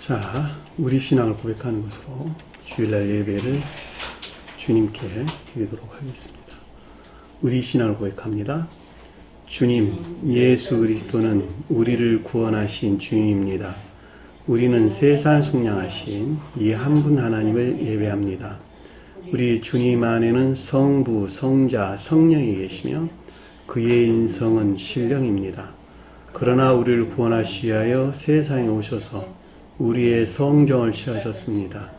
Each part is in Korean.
자, 우리 신앙을 고백하는 것으로 주일날 예배를 주님께 드리도록 하겠습니다. 우리 신앙을 고백합니다. 주님, 예수 그리스도는 우리를 구원하신 주님입니다. 우리는 세상 속량하신 이 한 분 하나님을 예배합니다. 우리 주님 안에는 성부, 성자, 성령이 계시며 그의 인성은 신령입니다. 그러나 우리를 구원하시기 위하여 세상에 오셔서 우리의 성정을 취하셨습니다.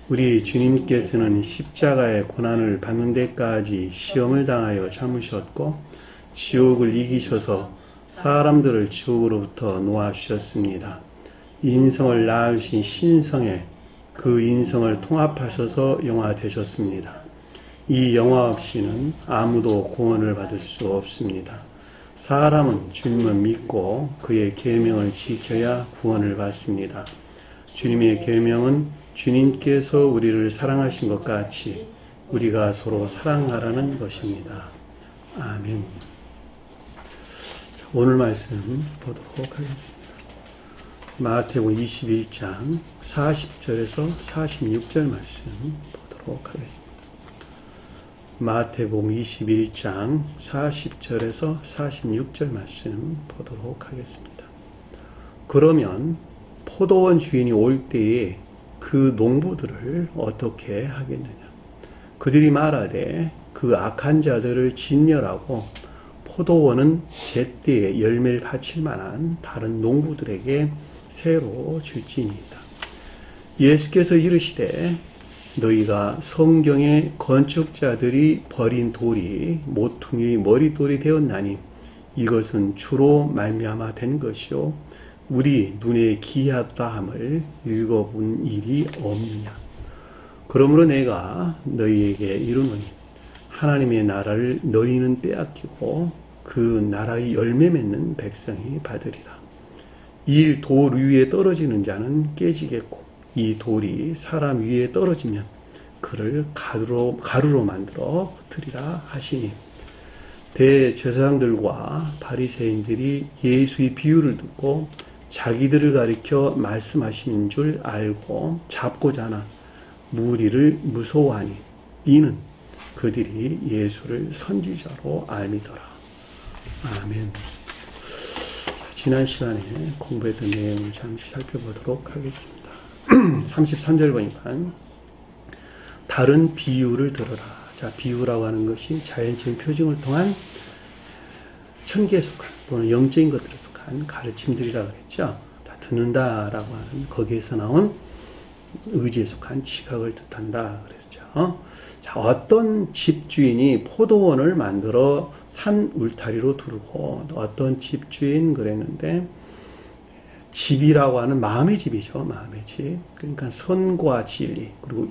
우리 주님께서는 십자가의 고난을 받는 데까지 시험을 당하여 참으셨고 지옥을 이기셔서 사람들을 지옥으로부터 놓아주셨습니다. 인성을 낳으신 신성에 그 인성을 통합하셔서 영화 되셨습니다. 이 영화 없이는 아무도 구원을 받을 수 없습니다. 사람은 주님을 믿고 그의 계명을 지켜야 구원을 받습니다. 주님의 계명은 주님께서 우리를 사랑하신 것 같이 우리가 서로 사랑하라는 것입니다. 아멘. 자, 오늘 말씀 보도록 하겠습니다. 마태복음 21장 40절에서 46절 말씀 보도록 하겠습니다. 마태복음 21장 40절에서 46절 말씀 보도록 하겠습니다. 그러면 포도원 주인이 올 때에 그 농부들을 어떻게 하겠느냐? 그들이 말하되 그 악한 자들을 진멸하고 포도원은 제때에 열매를 바칠 만한 다른 농부들에게 새로 줄지니이다. 예수께서 이르시되 너희가 성경의 건축자들이 버린 돌이 모퉁이의 머릿돌이 되었나니 이것은 주로 말미암아 된 것이요 우리 눈에 기이하다함을 읽어본 일이 없느냐. 그러므로 내가 너희에게 이르노니 하나님의 나라를 너희는 빼앗기고 그 나라의 열매 맺는 백성이 받으리라. 이 돌 위에 떨어지는 자는 깨지겠고 이 돌이 사람 위에 떨어지면 그를 가루로 만들어 흩으리라 하시니 대제사장들과 바리새인들이 예수의 비유를 듣고 자기들을 가리켜 말씀하시는 줄 알고 잡고자 하나 무리를 무서워하니 이는 그들이 예수를 선지자로 알미더라. 아멘. 지난 시간에 공부했던 내용을 잠시 살펴보도록 하겠습니다. 33절 보니까 다른 비유를 들어라. 자, 비유라고 하는 것이 자연적인 표징을 통한 천계에 속한 또는 영적인 것들에 속한 가르침들이라고 그랬죠. 다 듣는다라고 하는 거기에서 나온 의지에 속한 지각을 뜻한다 그랬죠. 자, 어떤 집주인이 포도원을 만들어 산 울타리로 두르고 어떤 집주인 그랬는데 집이라고 하는 마음의 집이죠. 마음의 집. 그러니까 선과 진리 그리고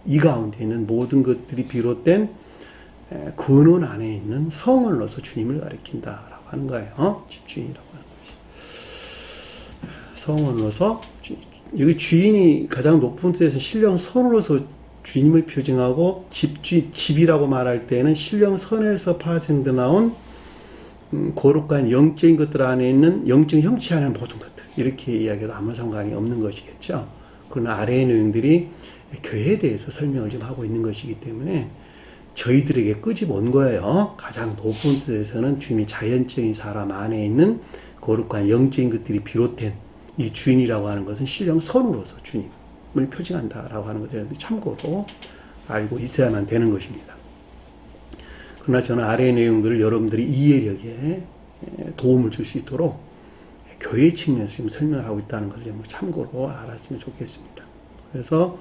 이 가운데 있는 모든 것들이 비롯된 근원 안에 있는 성을 넣어서 주님을 가리킨다라고 하는 거예요. 집주인이라고 하는 것이. 성을 넣어서 여기 주인이 가장 높은 뜻에서 신령 선으로서 주님을 표징하고 집이라고 말할 때는 신령 선에서 파생돼 나온 거룩한 영적인 것들 안에 있는 영적인 형체 안에 있는 모든 것들 이렇게 이야기해도 아무 상관이 없는 것이겠죠. 그러나 아래의 내용들이 교회에 대해서 설명을 좀 하고 있는 것이기 때문에 저희들에게 끄집어온 거예요. 가장 높은 뜻에서는 주님이 자연적인 사람 안에 있는 거룩한 영적인 것들이 비롯된 이 주인이라고 하는 것은 신령 선으로서 주님을 표징한다라고 하는 것을 참고로 알고 있어야만 되는 것입니다. 그러나 저는 아래의 내용들을 여러분들이 이해력에 도움을 줄 수 있도록 교회 측면에서 지금 설명을 하고 있다는 것을 참고로 알았으면 좋겠습니다. 그래서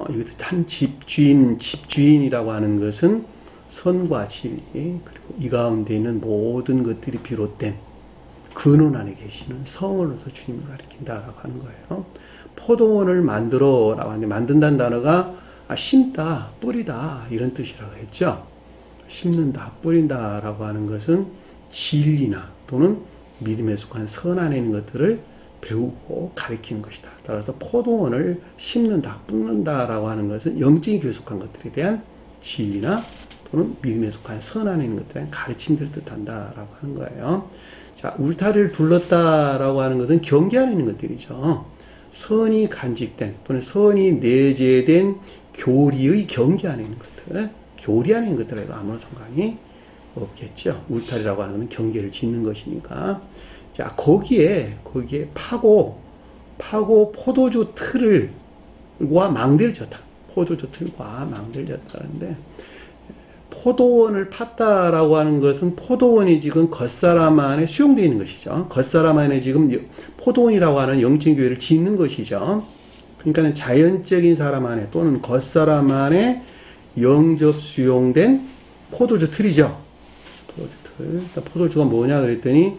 이것도 한 집주인이라고 하는 것은 선과 진리 그리고 이 가운데 있는 모든 것들이 비롯된 근원 안에 계시는 성으로서 주님을 가리킨다라고 하는 거예요. 포도원을 만들어라고 하는데 만든다는 단어가 심다, 뿌리다 이런 뜻이라고 했죠. 심는다, 뿌린다라고 하는 것은 진리나 또는 믿음에 속한 선 안에 있는 것들을 배우고 가리키는 것이다. 따라서 포도원을 심는다, 뿜는다라고 하는 것은 영적인 교회에 속한 것들에 대한 진리나 또는 믿음에 속한 선 안에 있는 것들에 대한 가르침들을 뜻한다라고 하는 거예요. 자, 울타리를 둘렀다라고 하는 것은 경계 안에 있는 것들이죠. 선이 간직된 또는 선이 내재된 교리의 경계 안에 있는 것들, 교리 안에 있는 것들하고 아무런 상관이 없겠죠. 울타리라고 하는 건 경계를 짓는 것이니까. 자, 거기에 파고 포도주 틀과 망대를 졌다. 포도주 틀과 망대를 졌다는데, 포도원을 팠다라고 하는 것은 포도원이 지금 겉사람 안에 수용되어 있는 것이죠. 겉사람 안에 지금 포도원이라고 하는 영적 교회를 짓는 것이죠. 그러니까 자연적인 사람 안에 또는 겉사람 안에 영접 수용된 포도주 틀이죠. 포도주 틀. 포도주가 뭐냐 그랬더니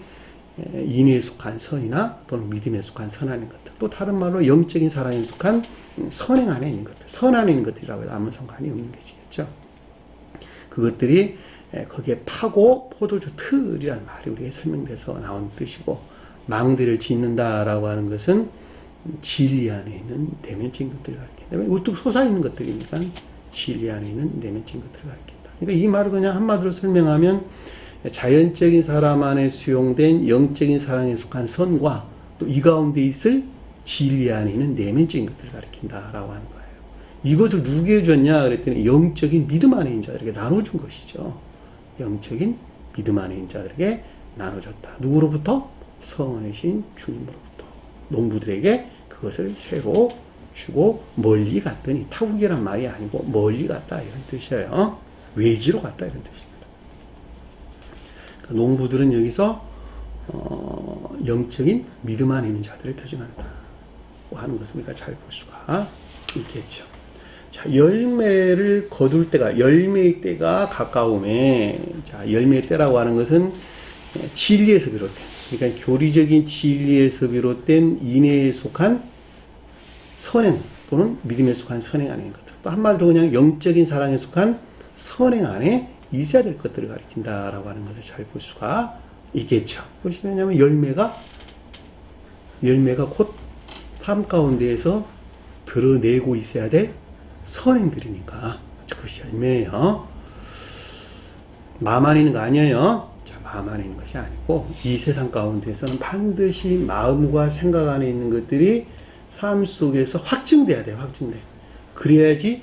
인의에 속한 선이나 또는 믿음에 속한 선 안에 있는 것들. 또 다른 말로 영적인 사랑에 속한 선행 안에 있는 것들. 선 안에 있는 것들이라고 해도 아무 상관이 없는 것이겠죠. 그것들이 거기에 파고 포도주 틀이라는 말이 우리에게 설명돼서 나온 뜻이고, 망대를 짓는다라고 하는 것은 진리 안에 있는 내면적인 것들을 가리킨다. 우뚝 솟아있는 것들이니까 진리 안에 있는 내면적인 것들을 가리킨다. 그러니까 이 말을 그냥 한마디로 설명하면 자연적인 사람 안에 수용된 영적인 사랑에 속한 선과 또 이 가운데 있을 진리 안에 있는 내면적인 것들을 가리킨다라고 하는 거예요. 이것을 누구에게 줬냐 그랬더니 영적인 믿음 안에 있는 자들에게 나눠준 것이죠. 영적인 믿음 안에 있는 자들에게 나눠줬다. 누구로부터? 성원이신 주님으로부터. 농부들에게 그것을 새로 주고 멀리 갔더니, 타국이란 말이 아니고 멀리 갔다 이런 뜻이에요. 외지로 갔다 이런 뜻입니다. 그러니까 농부들은 여기서 영적인 믿음 안에 있는 자들을 표징한다 하는 것을 우리가 잘 볼 수가 있겠죠. 자, 열매를 거둘 때가, 열매의 때가 가까움에, 자, 열매의 때라고 하는 것은 진리에서 비롯된, 그러니까 교리적인 진리에서 비롯된 인애에 속한 선행 또는 믿음에 속한 선행 안에 있는 것들. 또 한마디로 그냥 영적인 사랑에 속한 선행 안에 있어야 될 것들을 가리킨다라고 하는 것을 잘 볼 수가 있겠죠. 그것이 왜냐하면 열매가 곧 삶 가운데에서 드러내고 있어야 될 선행들이니까 그것이 열매예요. 마음만 있는 거 아니에요. 자, 마음만 있는 것이 아니고 이 세상 가운데에서는 반드시 마음과 생각 안에 있는 것들이 삶 속에서 확증돼야 돼요. 확증돼. 그래야지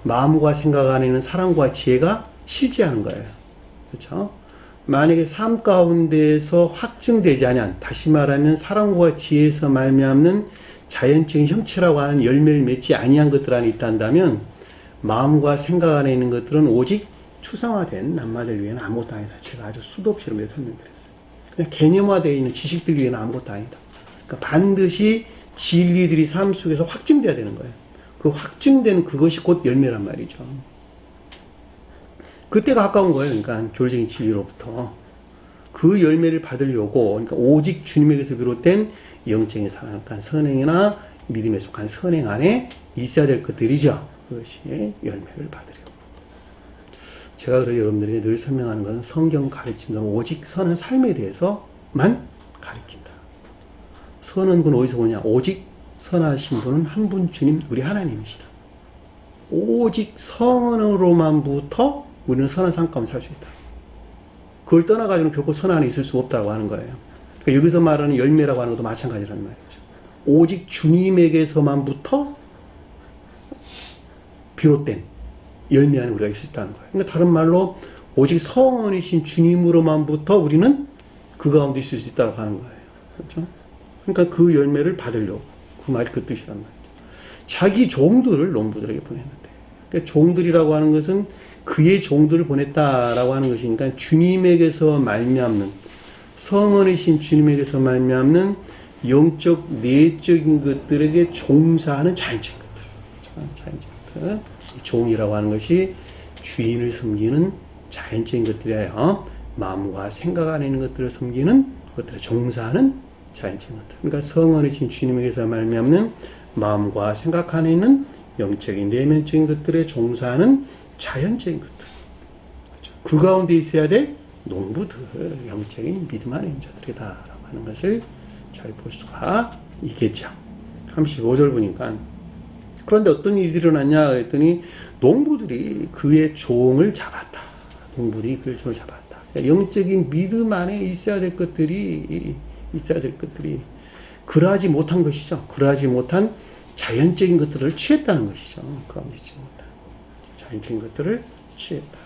마음과 생각 안에 있는 사랑과 지혜가 실제하는 거예요. 그렇죠? 만약에 삶 가운데에서 확증되지 않으면, 다시 말하면 사랑과 지혜에서 말미암는 자연적인 형체라고 하는 열매를 맺지 아니한 것들 안에 있다면, 마음과 생각 안에 있는 것들은 오직 추상화된 낱말들 위에는 아무것도 아니다. 제가 아주 수도 없이 설명드렸어요. 그냥 개념화되어 있는 지식들 위에는 아무것도 아니다. 그러니까 반드시 진리들이 삶 속에서 확증돼야 되는 거예요. 그 확증되는 그것이 곧 열매란 말이죠. 그때가 가까운 거예요. 그러니까 교리적인 진리로부터 그 열매를 받으려고, 그러니까 오직 주님에게서 비롯된 영적인 사랑한 선행이나 믿음에 속한 선행 안에 있어야 될 것들이죠. 그것이 열매를 받으려고. 제가 그래서 여러분들에게 늘 설명하는 것은 성경 가르침은 오직 선한 삶에 대해서만 가르친다. 선은 분 어디서 오냐? 오직 선하신 분은 한 분 주님, 우리 하나님이시다. 오직 성으로만부터 우리는 선한 삶 가운데 살 수 있다. 그걸 떠나가지고는 결코 선 안에 있을 수 없다고 하는 거예요. 그러니까 여기서 말하는 열매라고 하는 것도 마찬가지라는 말이죠. 오직 주님에게서만부터 비롯된 열매 안에 우리가 있을 수 있다는 거예요. 그러니까 다른 말로 오직 성원이신 주님으로만부터 우리는 그 가운데 있을 수 있다고 하는 거예요. 그렇죠? 그러니까 그 열매를 받으려고, 그 말이 그 뜻이란 말이죠. 자기 종들을 농부들에게 보냈는데, 그러니까 종들이라고 하는 것은 그의 종들을 보냈다라고 하는 것이니까 주님에게서 말미암는, 성원이신 주님에게서 말미암는 영적 내적인 것들에게 종사하는 자연적인 것들. 자연적인 것들. 이 종이라고 하는 것이 주인을 섬기는 자연적인 것들이에요. 마음과 생각 안에 있는 것들을 섬기는 것들을 종사하는 자연적인 것들. 그러니까 성원이신 주님에게서 말미암는 마음과 생각 안에 있는 영적인 내면적인 것들에 종사하는 자연적인 것들. 그 가운데 있어야 될 농부들, 영적인 믿음 안에 있는 자들이다라고 하는 것을 잘 볼 수가 있겠죠. 35절 보니까, 그런데 어떤 일이 일어났냐 그랬더니 농부들이 그의 종을 잡았다. 농부들이 그의 종을 잡았다. 영적인 믿음 안에 있어야 될 것들이 그러하지 못한 것이죠. 그러하지 못한 자연적인 것들을 취했다는 것이죠. 그 가운데 있지 못한 자연적인 것들을 취했다.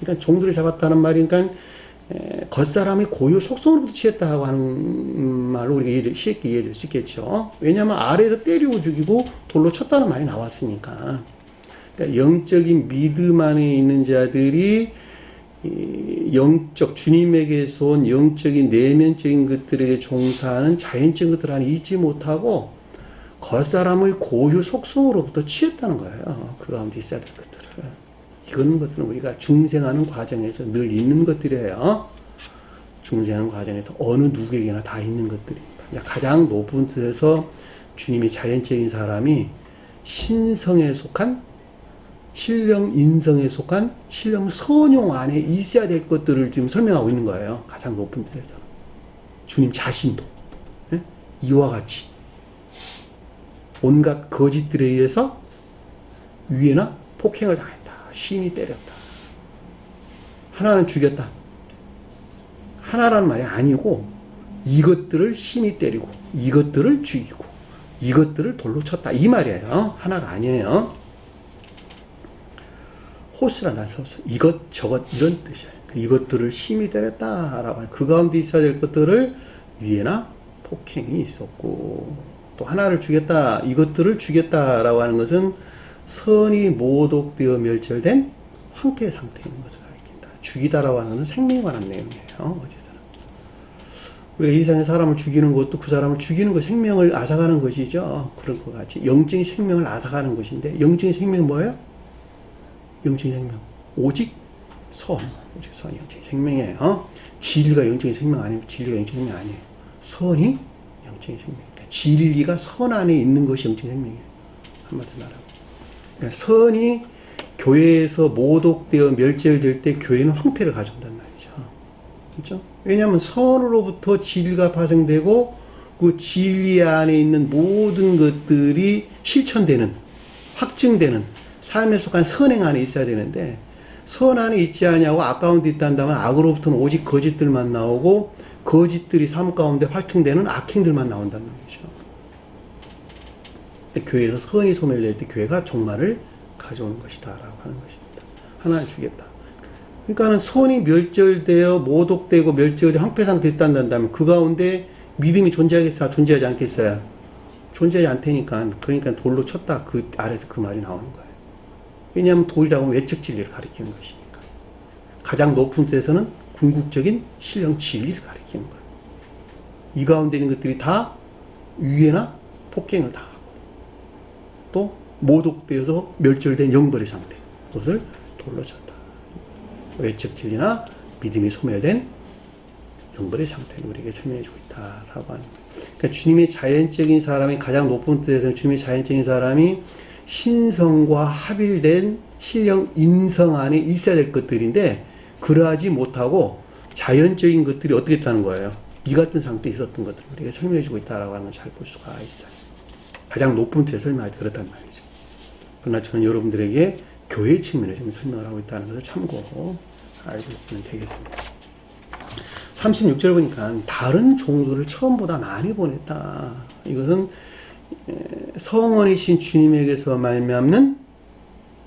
그러니까 종들을 잡았다는 말이, 그러니까 겉사람의 고유 속성으로부터 취했다고 하는 말로 우리가 쉽게 이해할 수 있겠죠. 왜냐하면 아래에서 때리고 죽이고 돌로 쳤다는 말이 나왔으니까. 그러니까 영적인 믿음 안에 있는 자들이 영적, 주님에게서 온 영적인 내면적인 것들에게 종사하는 자연적인 것들 안에 있지 못하고 겉사람의 고유 속성으로부터 취했다는 거예요. 그 가운데 있어야 될 것들을. 이런 것들은 우리가 중생하는 과정에서 늘 있는 것들이에요. 중생하는 과정에서 어느 누구에게나 다 있는 것들입니다. 가장 높은 뜻에서 주님이 자연적인 사람이 신성에 속한, 신령 인성에 속한 신령 선용 안에 있어야 될 것들을 지금 설명하고 있는 거예요. 가장 높은 뜻에서. 주님 자신도 이와 같이 온갖 거짓들에 의해서 위해나 폭행을 당했다. 심히 때렸다. 하나는 죽였다. 하나라는 말이 아니고 이것들을 심히 때리고 이것들을 죽이고 이것들을 돌로 쳤다. 이 말이에요. 하나가 아니에요. 호스라 나서서 이것저것 이런 뜻이에요. 이것들을 심히 때렸다라고 하는, 그 가운데 있어야 될 것들을 위해나 폭행이 있었고, 또 하나를 죽였다, 이것들을 죽였다라고 하는 것은 선이 모독되어 멸절된 황폐 상태인 것을 가리킨다. 죽이다라고 하는 것은 생명에 관한 내용이에요. 어디서나 우리가 이 세상에 사람을 죽이는 것도 그 사람을 죽이는 것, 생명을 앗아가는 것이죠. 그런 것 같이 영적인 생명을 앗아가는 것인데, 영적인 생명은 뭐예요? 영적인 생명 오직 선, 오직 선이 영적인 생명이에요. 진리가 영적인 생명 아니면 진리가 영적인 생명 아니에요. 선이 영적인 생명. 그러니까 진리가 선 안에 있는 것이 영적인 생명이에요. 한마디로 말하면. 그러니까 선이 교회에서 모독되어 멸절될 때 교회는 황폐를 가져온단 말이죠. 그렇죠? 왜냐하면 선으로부터 진리가 파생되고 그 진리 안에 있는 모든 것들이 실천되는, 확증되는 삶에 속한 선행 안에 있어야 되는데, 선 안에 있지 않냐고 아까운 데 있단다면 악으로부터는 오직 거짓들만 나오고 거짓들이 삶 가운데 활동되는 악행들만 나온다는 말이죠. 교회에서 선이 소멸될 때 교회가 종말을 가져오는 것이다 라고 하는 것입니다. 하나를 주겠다. 그러니까 선이 멸절되어 모독되고 멸절되어 황폐상태에 있단다면 그 가운데 믿음이 존재하겠어요? 존재하지 않겠어요? 존재하지 않다니까. 그러니까 돌로 쳤다. 그 아래서 그 말이 나오는 거예요. 왜냐하면 돌이라고 하면 외적 진리를 가리키는 것이니까. 가장 높은 뜻에서는 궁극적인 신령 진리를 가리키는 거예요. 이 가운데 있는 것들이 다 위해나 폭행을 당하고 또 모독되어서 멸절된 영벌의 상태, 그것을 돌로 쳤다. 외적 진리나 믿음이 소멸된 영벌의 상태를 우리에게 설명해주고 있다라고 하는 거예요. 그러니까 주님의 자연적인 사람이, 가장 높은 뜻에서는 주님의 자연적인 사람이 신성과 합일된 신령 인성 안에 있어야 될 것들인데, 그러하지 못하고 자연적인 것들이 어떻게 있다는 거예요? 이 같은 상태에 있었던 것들을 우리가 설명해주고 있다라고 하는 걸 잘 볼 수가 있어요. 가장 높은 뜻에 설명할 때 그렇단 말이죠. 그러나 저는 여러분들에게 교회 측면에서 지금 설명을 하고 있다는 것을 참고 알고 있으면 되겠습니다. 36절 보니까 다른 종들을 처음보다 많이 보냈다. 이것은 성원이신 주님에게서 말미암는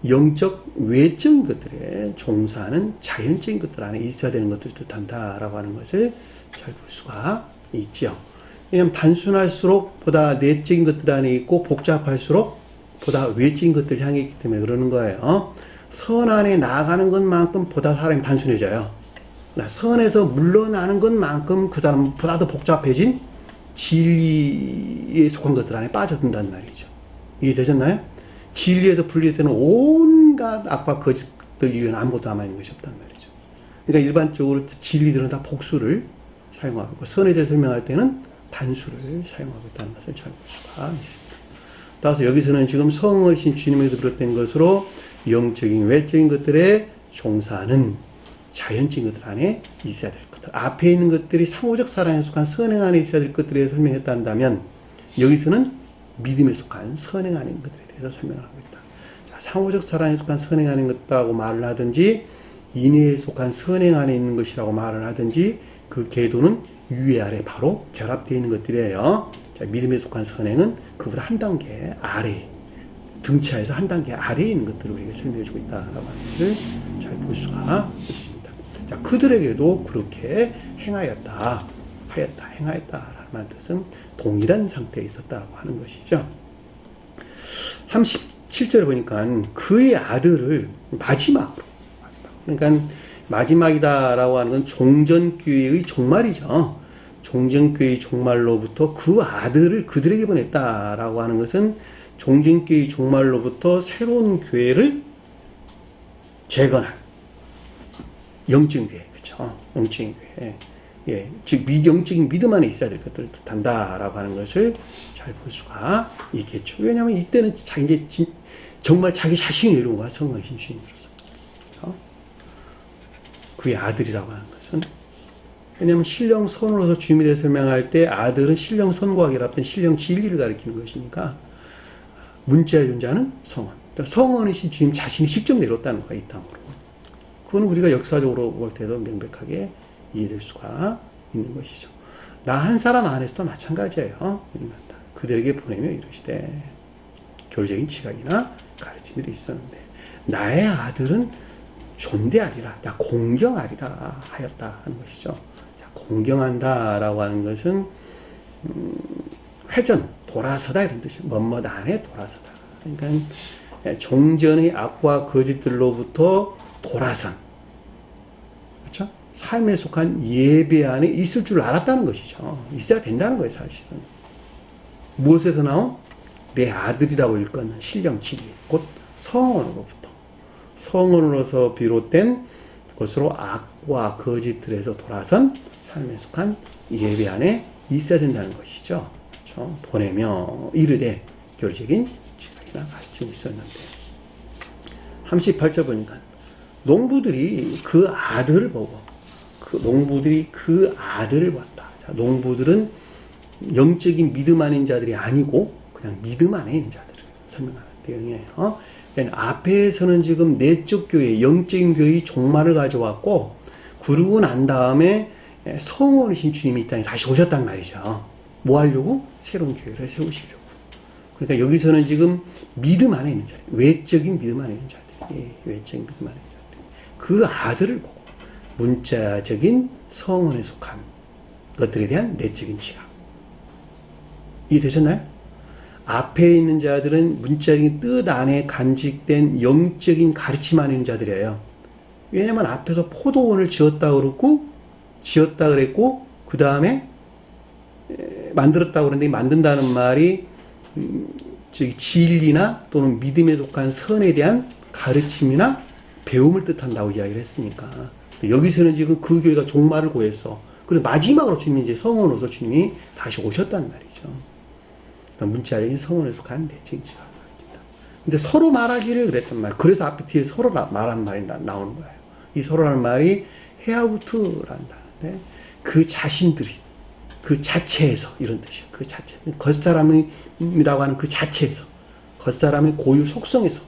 영적 외적인 것들에 종사하는 자연적인 것들 안에 있어야 되는 것들을 뜻한다라고 하는 것을 잘 볼 수가 있죠. 왜냐하면 단순할수록 보다 내적인 것들 안에 있고 복잡할수록 보다 외적인 것들을 향해 있기 때문에 그러는 거예요. 선 안에 나아가는 것만큼 보다 사람이 단순해져요. 선에서 물러나는 것만큼 그 사람은 보다 더 복잡해진 진리에 속한 것들 안에 빠져든다는 말이죠. 이해되셨나요? 진리에서 분리되는 온갖 악과 거짓들 이외에는 아무것도 남아있는 것이 없단 말이죠. 그러니까 일반적으로 진리들은 다 복수를 사용하고, 선에 대해 설명할 때는 단수를 사용하고 있다는 것을 잘 볼 수가 있습니다. 따라서 여기서는 지금 성을신 주님에게서 비롯된 것으로 영적인 외적인 것들에 종사하는 자연적인 것들 안에 있어야 될 것들, 앞에 있는 것들이 상호적 사랑에 속한 선행 안에 있어야 될 것들에 설명했다면, 여기서는 믿음에 속한 선행 안에 있는 것들에 대해서 설명을 하고 있다. 자, 상호적 사랑에 속한 선행 안에 있는 것이라고 말을 하든지, 인애에 속한 선행 안에 있는 것이라고 말을 하든지, 그 궤도는 위에 아래 바로 결합되어 있는 것들이에요. 자, 믿음에 속한 선행은 그보다 한 단계 아래, 등차에서 한 단계 아래에 있는 것들을 우리가 설명해주고 있다라고 하는 것을 잘 볼 수가 있습니다. 자, 그들에게도 그렇게 행하였다라는 뜻은 동일한 상태에 있었다고 하는 것이죠. 37절에 보니까 그의 아들을 마지막으로, 그러니까 마지막이다라고 하는 건 종전교회의 종말이죠. 종전교회의 종말로부터 그 아들을 그들에게 보냈다라고 하는 것은 종전교회의 종말로부터 새로운 교회를 재건할 영적인 교회, 그렇죠? 영적인 교회, 예, 즉 영적인 믿음 안에 있어야 될 것들을 뜻한다라고 하는 것을 잘 볼 수가 있겠죠. 왜냐하면 이때는 이제 정말 자기 자신이 이룬 거야, 성령이신 주님으로서. 그렇죠? 그의 아들이라고 하는 것은, 왜냐하면 신령선으로서 주님에 대해 설명할 때 아들은 신령선과학이라 했던 신령 진리를 가리키는 것이니까 문자의 존재는 성원. 그러니까 성원이신 주님 자신이 직접 내렸다는 거야, 이 땅으로. 그건 우리가 역사적으로 볼 때도 명백하게 이해될 수가 있는 것이죠. 나 한 사람 안에서도 마찬가지예요. 그들에게 보내며 이르시되, 교리적인 지각이나 가르침들이 있었는데 나의 아들은 존대하리라, 나 공경하리라 하였다 하는 것이죠. 자, 공경한다라고 하는 것은 회전, 돌아서다 이런 뜻이에요. 뭐뭐 안에 돌아서다. 그러니까 종전의 악과 거짓들로부터 돌아선, 그렇죠? 삶에 속한 예배 안에 있을 줄 알았다는 것이죠. 있어야 된다는 거예요, 사실은. 무엇에서 나온? 내 아들이라고 일컫는 신령 진리, 곧 성원으로부터, 성원으로서 비롯된 것으로 악과 거짓들에서 돌아선 삶에 속한 예배 안에 있어야 된다는 것이죠. 그렇죠? 보내며 이르되, 교리적인 지각이나 가르침이 있었는데. 38절 보니까 농부들이 그 아들을 보고, 농부들이 그 아들을 봤다. 자, 농부들은 영적인 믿음 안에 있는 자들이 아니고 그냥 믿음 안에 있는 자들을 설명하는 내용이에요. 그러니까 앞에서는 지금 내적 교회, 영적인 교회의 종말을 가져왔고, 그러고 난 다음에 성원이신 주님이 이 땅에 다시 오셨단 말이죠. 뭐 하려고? 새로운 교회를 세우시려고. 그러니까 여기서는 지금 믿음 안에 있는 자들, 외적인 믿음 안에 있는 자들, 외적인 믿음 안에 있는 자들, 그 아들을 보고 문자적인 성원에 속한 것들에 대한 내적인 지각. 이해되셨나요? 앞에 있는 자들은 문자적인 뜻 안에 간직된 영적인 가르침 안에 있는 자들이에요. 왜냐면 앞에서 포도원을 지었다 그랬고, 그 다음에 만들었다고 그랬는데, 만든다는 말이 진리나 또는 믿음에 속한 선에 대한 가르침이나 배움을 뜻한다고 이야기를 했으니까, 여기서는 지금 그 교회가 종말을 고했어. 그래서 마지막으로 주님이 이제 성원으로서 주님이 다시 오셨단 말이죠. 문자적인 성원에 속한 내적인 지각을 가르친다. 근데 서로 말하기를 그랬단 말이에요. 그래서 앞에 뒤에 서로 말하는 말이 나오는 거예요. 이 서로라는 말이 헤아우트란다는데, 그 자신들이, 그 자체에서, 이런 뜻이에요. 그 자체. 겉사람이라고 하는 그 자체에서, 겉사람의 고유 속성에서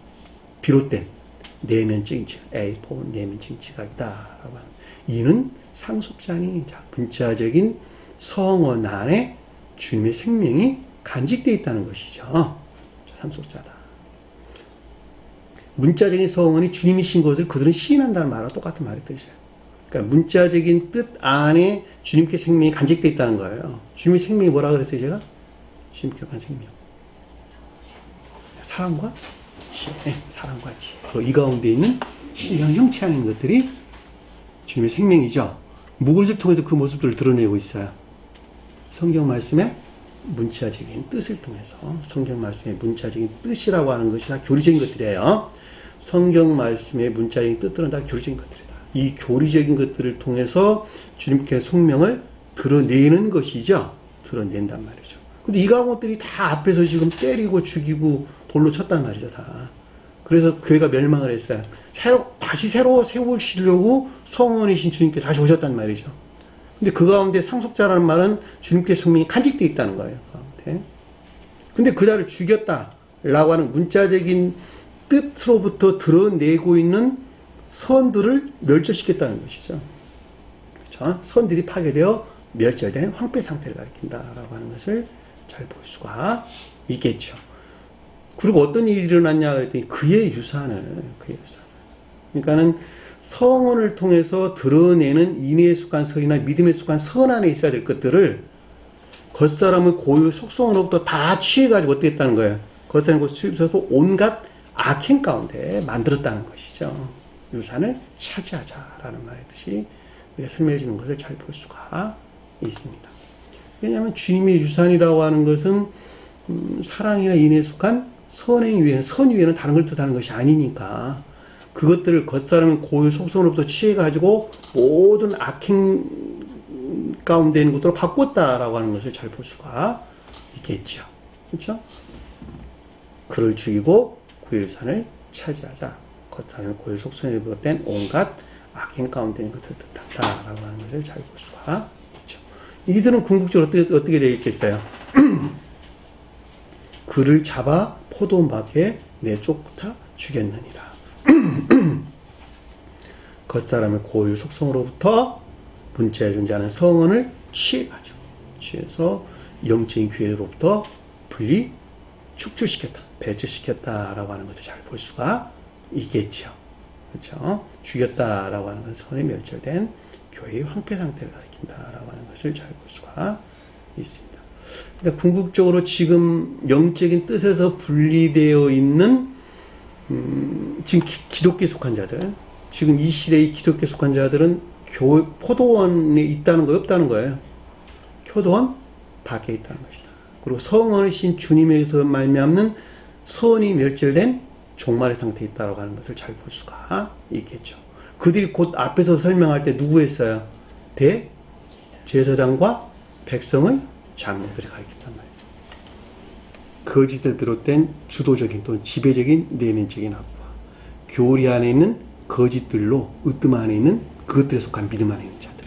비롯된 내면적인 지각, 에이포 내면적인 지각이다라고 하는. 이는 상속자니, 자, 문자적인 성원 안에 주님의 생명이 간직되어 있다는 것이죠. 상속자다. 문자적인 성원이 주님이신 것을 그들은 시인한다는 말과 똑같은 말이 뜻이에요. 그러니까 문자적인 뜻 안에 주님께 생명이 간직되어 있다는 거예요. 주님의 생명이 뭐라 그랬어요, 제가? 주님께 간 생명. 사랑과 지혜, 사랑과 지혜. 그리고 이 가운데 있는 신령 형체 안에 있는 것들이 주님의 생명이죠. 무엇을 통해서 그 모습들을 드러내고 있어요? 성경 말씀에 문자적인 뜻을 통해서. 성경 말씀의 문자적인 뜻이라고 하는 것이 다 교리적인 것들이에요. 성경 말씀의 문자적인 뜻들은 다 교리적인 것들이다. 이 교리적인 것들을 통해서 주님께 숙명을 드러내는 것이죠. 드러낸단 말이죠. 근데 이 가운데들이 다 앞에서 지금 때리고 죽이고 돌로 쳤단 말이죠, 다. 그래서 교회가 멸망을 했어요. 다시 새로 세우시려고 성원이신 주님께 다시 오셨단 말이죠. 근데 그 가운데 상속자라는 말은 주님께 생명이 간직되어 있다는 거예요. 그 가운데. 근데 그자를 죽였다라고 하는 문자적인 뜻으로부터 드러내고 있는 선들을 멸절시켰다는 것이죠. 그렇죠? 선들이 파괴되어 멸절된 황폐 상태를 가리킨다라고 하는 것을 잘 볼 수가 있겠죠. 그리고 어떤 일이 일어났냐 그랬더니 그의 유산을. 그러니까는 성언을 통해서 드러내는 인애에 속한 선이나 믿음에 속한 선 안에 있어야 될 것들을 겉사람의 고유 속성으로부터 다 취해가지고 어떻게 했다는 거예요? 겉사람의 고유 속성으로부터 온갖 악행 가운데 만들었다는 것이죠. 유산을 차지하자라는 말의 뜻이 우리가 설명해 주는 것을 잘 볼 수가 있습니다. 왜냐하면 주님의 유산이라고 하는 것은 사랑이나 인애에 속한 선행 위에는, 선 위에는 다른 걸 뜻하는 것이 아니니까 그것들을 겉사람의 고유 속성으로부터 취해가지고 모든 악행 가운데 있는 것들을 바꿨다라고 하는 것을 잘 볼 수가 있겠죠. 그렇죠? 그를 죽이고 그의 유산을 차지하자. 겉사람의 고유 속성에 비롯된 온갖 악행 가운데 있는 것들을 뜻한다라고 하는 것을 잘 볼 수가 있죠. 이들은 궁극적으로 어떻게 되어 있겠어요? 그를 잡아 포도원 밖에 내쫓아 죽였느니라. 겉사람의 고유 속성으로부터 본체에 존재하는 성언을 취해서 영적인 교회로부터 분리, 축출시켰다, 배제시켰다라고 하는 것을 잘 볼 수가 있겠죠. 그렇죠? 죽였다라고 하는 것은 선이 멸절된 교회의 황폐 상태를 가리킨다라고 하는 것을 잘 볼 수가 있습니다. 그러니까 궁극적으로 지금 영적인 뜻에서 분리되어 있는 지금 기독교에 속한 자들, 지금 이 시대의 기독교에 속한 자들은 포도원에 있다는 거 없다는 거예요. 포도원 밖에 있다는 것이다. 그리고 성언이신 주님에서 말미암는 선이 멸절된 종말의 상태에 있다고 하는 것을 잘 볼 수가 있겠죠. 그들이 곧 앞에서 설명할 때 누구 했어요? 대제사장과 백성의 장로들이 가르쳤단 말이에요. 거짓을 비롯된 주도적인 또는 지배적인 내면적인 악과 교리 안에 있는 거짓들로 으뜸 안에 있는 그것들에 속한 믿음 안에 있는 자들.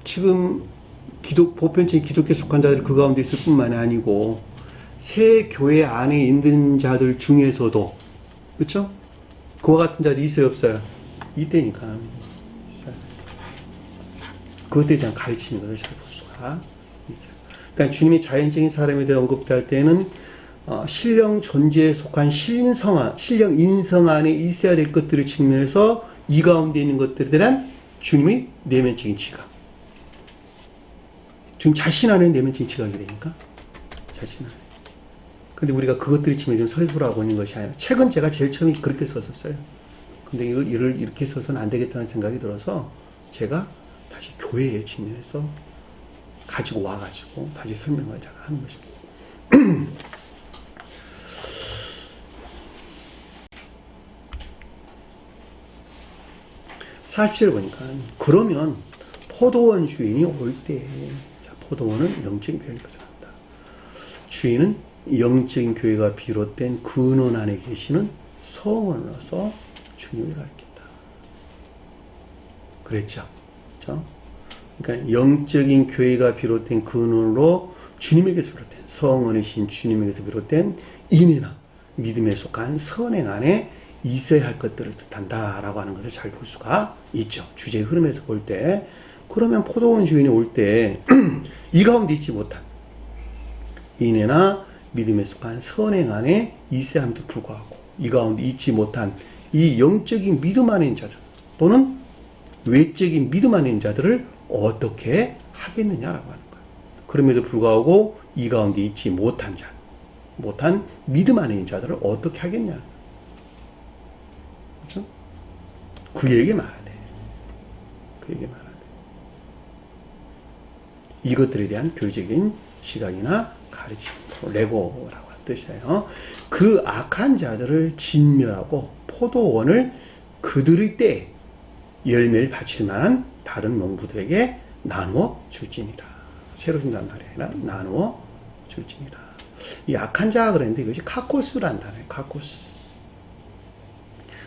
지금 보편적인 기독교에 속한 자들이 그 가운데 있을 뿐만이 아니고 새 교회 안에 있는 자들 중에서도 그렇죠? 그와 같은 자들이 있어요 없어요? 이때니까 있어요. 그것에 대한 가르침인 것을 잘 볼 수가 있어요. 그러니까 주님이 자연적인 사람에 대해 언급할 때는 신령 존재에 속한 신령 인성 안에 있어야 될 것들을 측면해서 이 가운데 있는 것들에 대한 주님의 내면적인 지각. 지금 자신 안에 내면적인 지각이 되니까 자신 안에. 근데 우리가 그것들이 지금 설교라고 있는 것이 아니라 책은 제가 제일 처음에 그렇게 썼었어요. 근데 이걸 이렇게 써서는 안 되겠다는 생각이 들어서 제가 다시 교회의 측면에서 가지고 와가지고 다시 설명을 제가 하는 것입니다. 47을 보니까 그러면 포도원 주인이 올 때 포도원은 영적인 교회를 가져간다. 주인은 영적인 교회가 비롯된 근원 안에 계시는 성원으로서 주님을 가리킨다. 그랬죠. 그렇죠? 그러니까 영적인 교회가 비롯된 근원으로 주님에게서 비롯된 성원이신 주님에게서 비롯된 인애나 믿음에 속한 선행 안에 있어야 할 것들을 뜻한다라고 하는 것을 잘 볼 수가 있죠. 주제의 흐름에서 볼 때. 그러면 포도원 주인이 올 때 이 가운데 있지 못한 인애나 믿음에 속한 선행 안에 있어야 함에도 불구하고 이 가운데 있지 못한 이 영적인 믿음 안에 있는 자들 또는 외적인 믿음 안에 있는 자들을 어떻게 하겠느냐라고 하는 거예요. 그럼에도 불구하고 이 가운데 있지 못한 자, 못한 믿음 안에 있는 자들을 어떻게 하겠냐. 그렇죠? 그에게 말해야 돼. 그에게 말해야 돼. 이것들에 대한 교리적인 시각이나 가르침, 레고라고 하는 뜻이에요. 그 악한 자들을 진멸하고 포도원을 그들의 때에 열매를 바칠 만한 다른 농부들에게 나누어 줄지니라. 새로 준다는 말이 아니라 나누어 줄지니라. 이 악한 자가 그랬는데 이것이 카코스라는 단어예요. 카코스.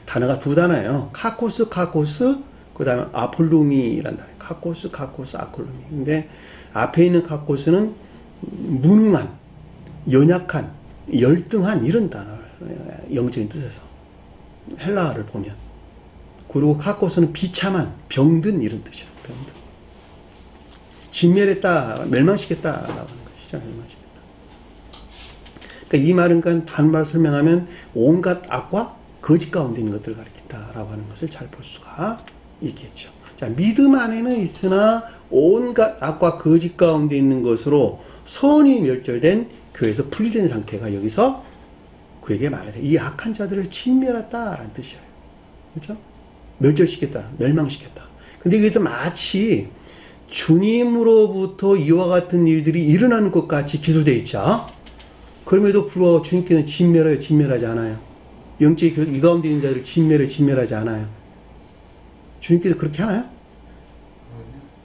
단어가 두 단어예요. 카코스, 그 다음에 아폴루미라는 단어예요. 카코스, 아폴루미. 근데 앞에 있는 카코스는 무능한, 연약한, 열등한 이런 단어, 영적인 뜻에서 헬라어를 보면. 그리고 카코스는 비참한, 병든 이런 뜻이에요. 병든. 진멸했다, 멸망시켰다라고 하는 것이죠. 멸망시켰다. 그러니까 이 말은 단말 설명하면 온갖 악과 거짓 가운데 있는 것들을 가리킨다라고 하는 것을 잘 볼 수가 있겠죠. 자, 믿음 안에는 있으나 온갖 악과 거짓 가운데 있는 것으로 선이 멸절된 교회에서 분리된 상태가 여기서 그에게 말해서 이 악한 자들을 진멸했다라는 뜻이에요. 그렇죠? 멸절시켰다, 멸망시켰다. 근데 여기서 마치 주님으로부터 이와 같은 일들이 일어나는 것 같이 기술되어 있죠. 그럼에도 불구하고 주님께는 진멸해요, 진멸하지 않아요. 영적인 이 가운데 있는 자들을 진멸하지 않아요. 주님께서 그렇게 하나요?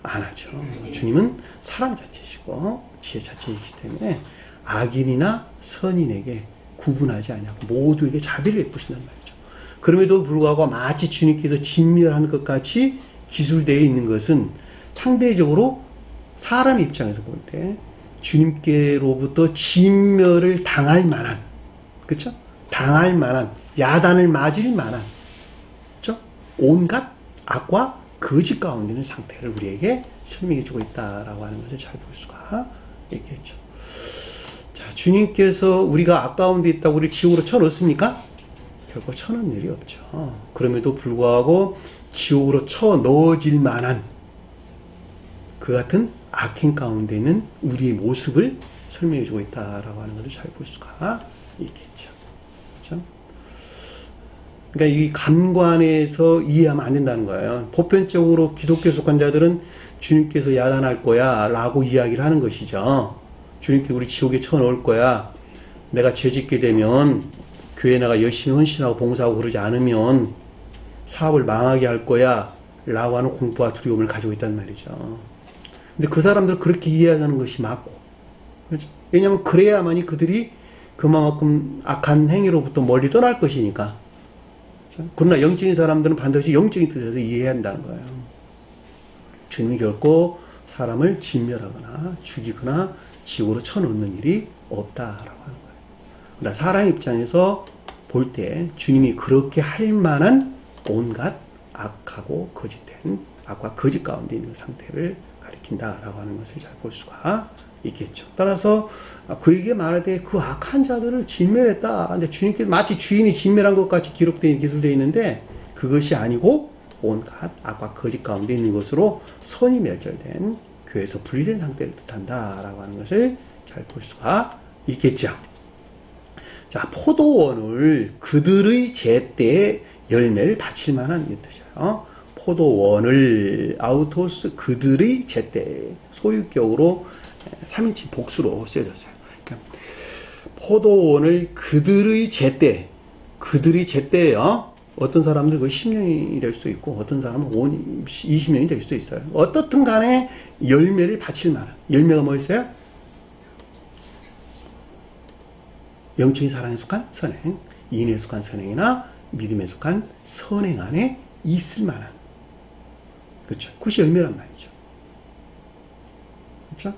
안 하죠. 주님은 사람 자체시고 지혜 자체이기 때문에 악인이나 선인에게 구분하지 않냐고 모두에게 자비를 베푸신단 말이죠. 그럼에도 불구하고 마치 주님께서 진멸하는 것 같이 기술되어 있는 것은 상대적으로 사람 입장에서 볼 때 주님께로부터 진멸을 당할 만한, 그렇죠? 당할 만한, 야단을 맞을 만한, 그렇죠? 온갖 악과 거짓 가운데 있는 상태를 우리에게 설명해 주고 있다라고 하는 것을 잘 볼 수가 있겠죠. 자, 주님께서 우리가 악 가운데 있다고 우리를 지옥으로 쳐넣습니까? 결코 쳐넣은 일이 없죠. 그럼에도 불구하고 지옥으로 쳐넣어질 만한 그 같은 악행 가운데 있는 우리의 모습을 설명해 주고 있다라고 하는 것을 잘 볼 수가 있겠죠. 그렇죠? 그러니까 이 감관에서 이해하면 안 된다는 거예요. 보편적으로 기독교 속한 자들은 주님께서 야단할 거야 라고 이야기를 하는 것이죠. 주님께 우리 지옥에 쳐넣을 거야. 내가 죄짓게 되면 교회 나가 열심히 헌신하고 봉사하고 그러지 않으면 사업을 망하게 할 거야 라고 하는 공포와 두려움을 가지고 있단 말이죠. 근데 그 사람들 그렇게 이해하는 것이 맞고, 그렇죠? 왜냐하면 그래야만이 그들이 그만큼 악한 행위로부터 멀리 떠날 것이니까. 그렇죠? 그러나 영적인 사람들은 반드시 영적인 뜻에서 이해해야 한다는 거예요. 주님이 결코 사람을 진멸하거나 죽이거나 지옥으로 쳐넣는 일이 없다라고 하는 거예요. 그러나 사람 입장에서 볼 때 주님이 그렇게 할 만한 온갖 악하고 거짓된 악과 거짓 가운데 있는 상태를 가리킨다라고 하는 것을 잘 볼 수가 있겠죠. 따라서 그에게 말할 때 그 악한 자들을 진멸했다. 근데 주님께서 마치 주인이 진멸한 것 같이 기술되어 있는데 그것이 아니고 온갖 악과 거짓 가운데 있는 것으로 선이 멸절된 교회에서 분리된 상태를 뜻한다라고 하는 것을 잘 볼 수가 있겠죠. 자, 포도원을 그들의 제때에 열매를 바칠 만한 이 뜻이에요. 포도원을 아우토스 그들의 제때 소유격으로 3인칭 복수로 쓰여졌어요. 그러니까 포도원을 그들의 제때, 그들의 제때예요. 어떤 사람들 그 10년이 될 수도 있고 어떤 사람은 20년이 될 수도 있어요. 어떻든 간에 열매를 바칠 만한 열매가 뭐 있어요? 영적인 사랑에 속한 선행, 인에 속한 선행이나 믿음에 속한 선행 안에 있을 만한, 그렇죠? 그것이 열매란 말이죠. 그렇죠?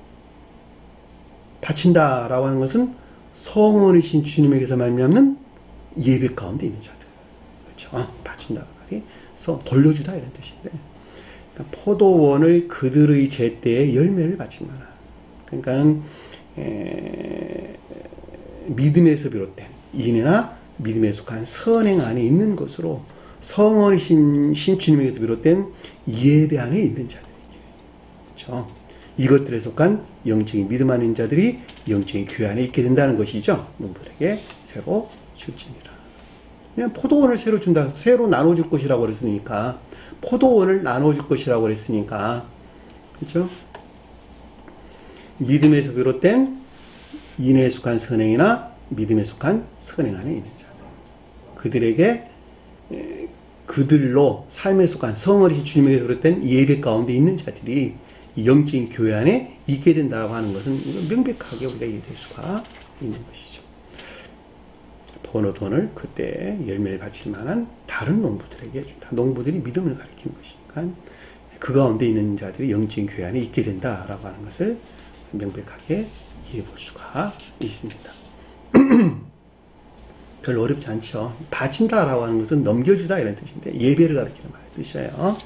바친다라고 하는 것은 성원이신 주님에게서 말미암는 예배 가운데 있는 자들, 그렇죠? 바친다 말이 돌려주다 이런 뜻인데, 그러니까 포도원을 그들의 제때에 열매를 바칠 만한, 그러니까는 믿음에서 비롯된 인이나 믿음에 속한 선행 안에 있는 것으로 성원이신 주님에게서 비롯된 예배 안에 있는 자들이죠. 그렇죠? 이것들에 속한 영적인 믿음 안에 있는 자들이 영적인 교회 안에 있게 된다는 것이죠. 농부들에게 새로 줄지니라. 그냥 포도원을 새로 준다, 새로 나눠줄 것이라고 그랬으니까, 포도원을 나눠줄 것이라고 그랬으니까, 그렇죠? 믿음에서 비롯된 인에 속한 선행이나 믿음에 속한 선행 안에 있는 자들, 그들에게 그들로 삶에 속한 성어리신 주님에게 비롯된 예배 가운데 있는 자들이 영적인 교회 안에 있게 된다고 하는 것은 명백하게 우리가 이해될 수가 있는 것이죠. 포도원을 그때 열매를 바칠 만한 다른 농부들에게 준다. 농부들이 믿음을 가리키는 것이니까 그 가운데 있는 자들이 영적인 교회 안에 있게 된다라고 하는 것을 명백하게 이해해 볼 수가 있습니다. 별로 어렵지 않죠. 바친다라고 하는 것은 넘겨주다 이런 뜻인데 예배를 가리키는 말 뜻이에요.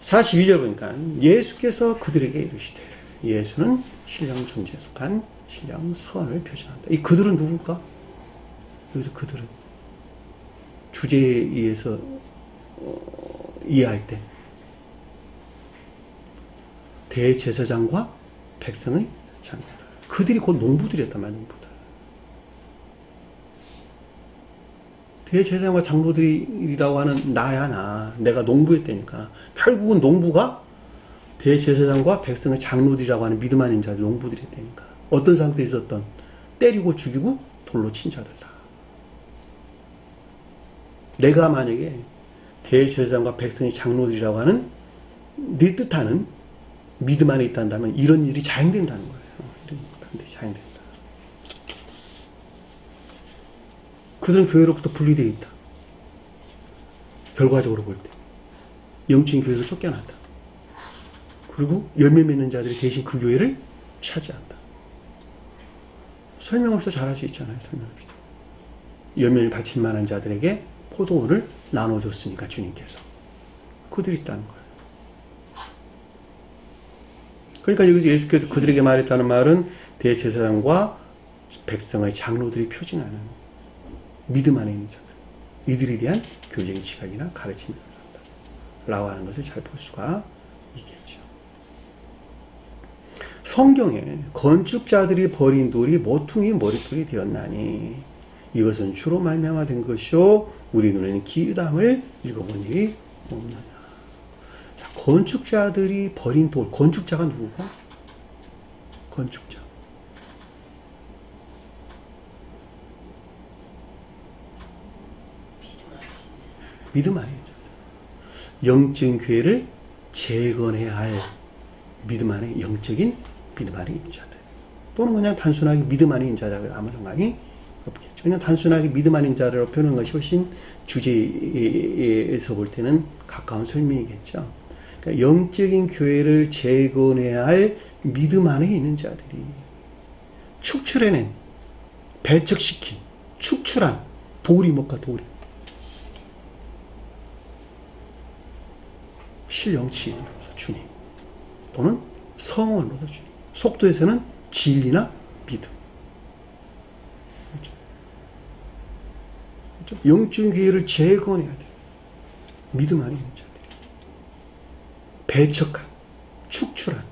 42절 보니까 예수께서 그들에게 이르시되 예수는 신령 존재에 속한 신령 선을 표현한다. 이 그들은 누굴까? 여기서 그들은 주제에 의해서 이해할 때 대제사장과 백성의 장로들. 그들이 곧 농부들이었단 말이야. 농부들. 대제사장과 장로들이라고 하는 나야 나. 내가 농부였다니까. 결국은 농부가 대제사장과 백성의 장로들이라고 하는 믿음 아닌 자들 농부들이었다니까. 어떤 상태에 있었던 때리고 죽이고 돌로 친 자들다. 내가 만약에 대제사장과 백성의 장로들이라고 하는 네 뜻하는 믿음 안에 있다면 이런 일이 자행된다는 거예요. 이런 일이 자행된다. 그들은 교회로부터 분리되어 있다. 결과적으로 볼 때. 영적인 교회에서 쫓겨났다. 그리고 열매 맺는 자들이 대신 그 교회를 차지한다. 설명 없이 잘할 수 있잖아요. 설명 없이. 열매를 바칠 만한 자들에게 포도원을 나눠줬으니까 주님께서. 그들이 있다는 거예요. 그러니까 여기서 예수께서 그들에게 말했다는 말은 대제사장과 백성의 장로들이 표징하는 믿음 안에 있는 자들. 이들에 대한 교적인 지각이나 가르침을 한다. 라고 하는 것을 잘 볼 수가 있겠죠. 성경에 건축자들이 버린 돌이 모퉁이 머릿돌이 되었나니 이것은 주로 말미암아된 것이요 우리 눈에는 기유담을 읽어본 일이 없느냐. 자, 건축자들이 버린 돌. 건축자가 누구가? 건축자. 믿음 안에 있는 자들. 영적인 교회를 재건해야 할 믿음 안에 영적인 믿음 안에 있는 자들. 또는 그냥 단순하게 믿음 안에 있는 자들과 아무 상관이 없겠죠. 그냥 단순하게 믿음 안에 있는 자를 표현하는 것이 훨씬 주제에서 볼 때는 가까운 설명이겠죠. 그러니까 영적인 교회를 재건해야 할 믿음 안에 있는 자들이 축출해낸, 배척시킨, 축출한 돌이 뭘까? 돌이. 신령치로서 주님 또는 성원으로서 주님. 속도에서는 진리나 믿음. 그렇죠? 영적인 교회를 재건해야 돼. 믿음 안에 있는 자들이. 배척한, 축출한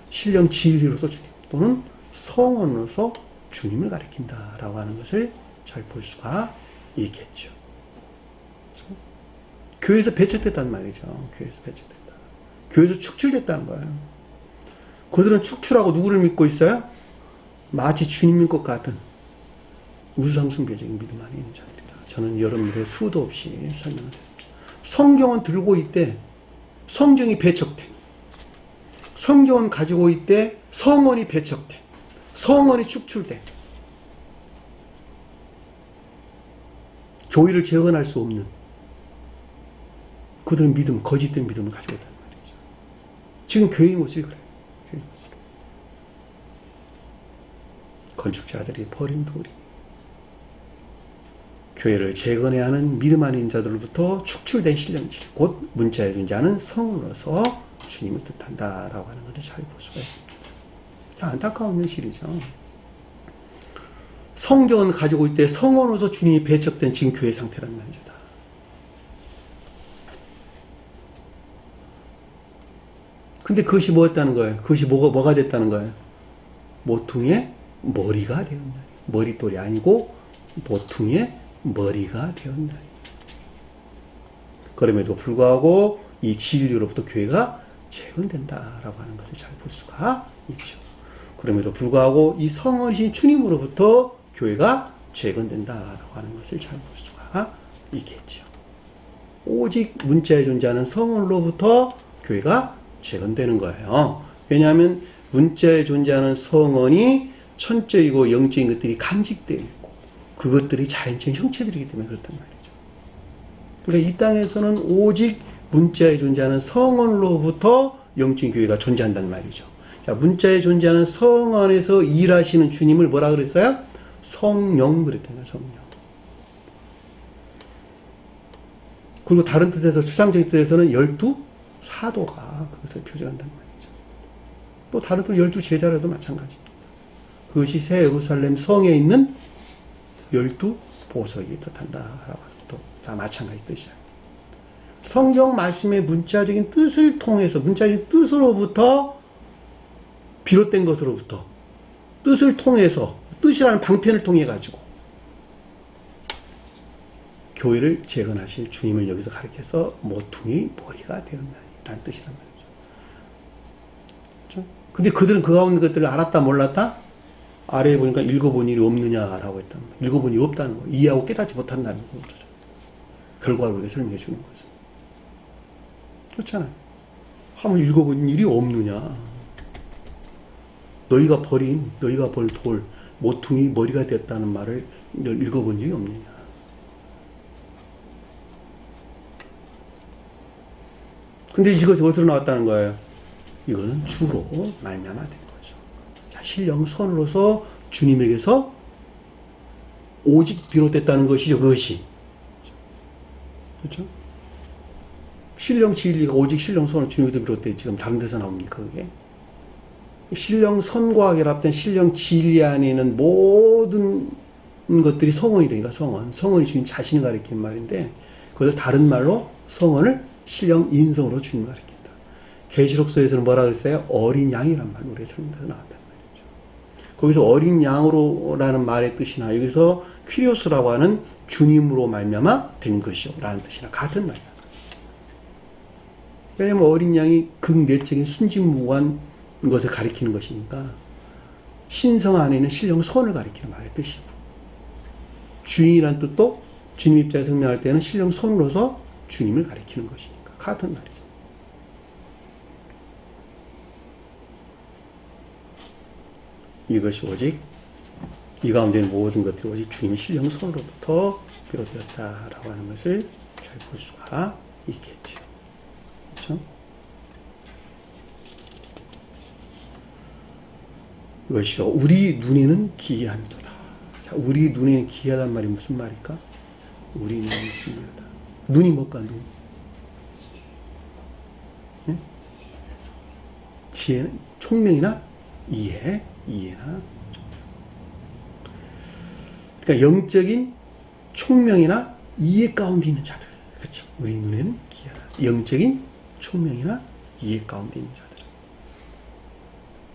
신령 진리로서 주님 또는 성원으로서 주님을 가리킨다라고 하는 것을 잘 볼 수가 있겠죠. 그렇죠? 교회에서 배척됐다는 말이죠. 교회에서 배척됐다. 교회에서 축출됐다는 거예요. 그들은 축출하고 누구를 믿고 있어요? 마치 주님인 것 같은 우상숭배적인 믿음 안에 있는 자들이다. 저는 여러분들의 수도 없이 설명을 드렸습니다. 성경은 들고 있대. 성경이 배척돼. 성경은 가지고 있대. 성원이 배척돼. 성원이 축출돼. 교회를 재건할 수 없는 그들은 믿음, 거짓된 믿음을 가지고 있다는 말이죠. 지금 교회의 모습이 그래요. 교회의 모습. 건축자들이 버린 돌이 교회를 재건해야 하는 믿음 아닌 자들로부터 축출된 신령질, 곧 문자에 존재하는 성으로서 주님을 뜻한다라고 하는 것을 잘 볼 수가 있습니다. 안타까운 현실이죠. 성경은 가지고 있대 성원으로서 주님이 배척된 지금 교회 상태란 말이죠. 근데 그것이 뭐였다는 거예요? 그것이 뭐가 됐다는 거예요? 모퉁이의 머리가 되었나니. 머릿돌이 아니고 모퉁이의 머리가 되었나니. 그럼에도 불구하고 이 진리로부터 교회가 재건된다라고 하는 것을 잘 볼 수가 있죠. 그럼에도 불구하고 이 성원이신 주님으로부터 교회가 재건된다라고 하는 것을 잘 볼 수가 있겠죠. 오직 문자에 존재하는 성원으로부터 교회가 재건되는 거예요. 왜냐하면 문자에 존재하는 성원이 천적이고 영적인 것들이 간직되어 있고 그것들이 자연적인 형체들이기 때문에 그렇단 말이죠. 그러니까 이 땅에서는 오직 문자에 존재하는 성원으로부터 영적인 교회가 존재한다는 말이죠. 자, 문자에 존재하는 성원에서 일하시는 주님을 뭐라 그랬어요? 성령 그랬잖아요. 성령. 그리고 다른 뜻에서, 추상적인 뜻에서는 12사도가 그것을 표현한단 말이죠. 또 다른 뜻 12제자라도 마찬가지입니다. 그것이 새 예루살렘 성에 있는 12보석이 뜻한다라고 또 다 마찬가지 뜻이야. 성경 말씀의 문자적인 뜻을 통해서, 문자적인 뜻으로부터 비롯된 것으로부터, 뜻을 통해서, 뜻이라는 방편을 통해 가지고 교회를 재건하실 주님을 여기서 가리켜서 모퉁이 머리가 되었나니라는 뜻이란 말이죠. 그렇죠? 근데 그들은 그 가운데 것들을 알았다 몰랐다? 아래에 보니까 읽어본 일이 없느냐라고 했단 말이에요. 읽어본 일이 없다는 거, 이해하고 깨닫지 못한다는 거죠. 결과를 우리가 설명해 주는 거죠. 그렇잖아요. 한번 읽어본 일이 없느냐. 너희가 볼 돌, 모퉁이 머리가 됐다는 말을 읽어본 적이 없느냐. 근데 이것이 어디서 나왔다는 거예요? 이거는 주로 말미암아 된 거죠. 자, 신령선으로서 주님에게서 오직 비롯됐다는 것이죠. 그것이. 그렇죠? 신령 진리가 오직 신령선으로 주님에게서 비롯돼 지금 다른 데서 나옵니까? 그게? 신령선과 결합된 신령 진리 안에 있는 모든 것들이 성원이라니까, 성원. 성원이 주님 자신을 가리키는 말인데, 그것을 다른 말로 성원을 신령 인성으로 주님을 가리킨다. 계시록서에서는 뭐라 그랬어요? 어린 양이란 말, 우리의 설명에서 나왔단 말이죠. 거기서 어린 양으로라는 말의 뜻이나, 여기서 퀴리오스라고 하는 주님으로 말미암아 된 것이요 라는 뜻이나 같은 말이야. 왜냐면 어린 양이 극내적인 순진무구한 것을 가리키는 것이니까, 신성 안에 있는 신령선을 가리키는 말의 뜻이고, 주인이란 뜻도 주님 입장에서 설명할 때는 신령선으로서 주님을 가리키는 것이니까 같은 말이죠. 이것이 오직, 이 가운데 있는 모든 것들이 오직 주님의 신령선으로부터 비롯되었다라고 하는 것을 잘 볼 수가 있겠죠. 그렇죠? 이것이요 우리 눈에는 기이함이도다. 자, 우리 눈에는 기이하단 말이 무슨 말일까? 우리 눈에는 기이하다. 눈이 뭘까? 눈. 네? 지혜는 총명이나 이해나 총명. 그러니까 영적인 총명이나 이해 가운데 있는 자들. 그렇죠? 우리 눈에는 기이하다. 영적인 총명이나 이해 가운데 있는 자들.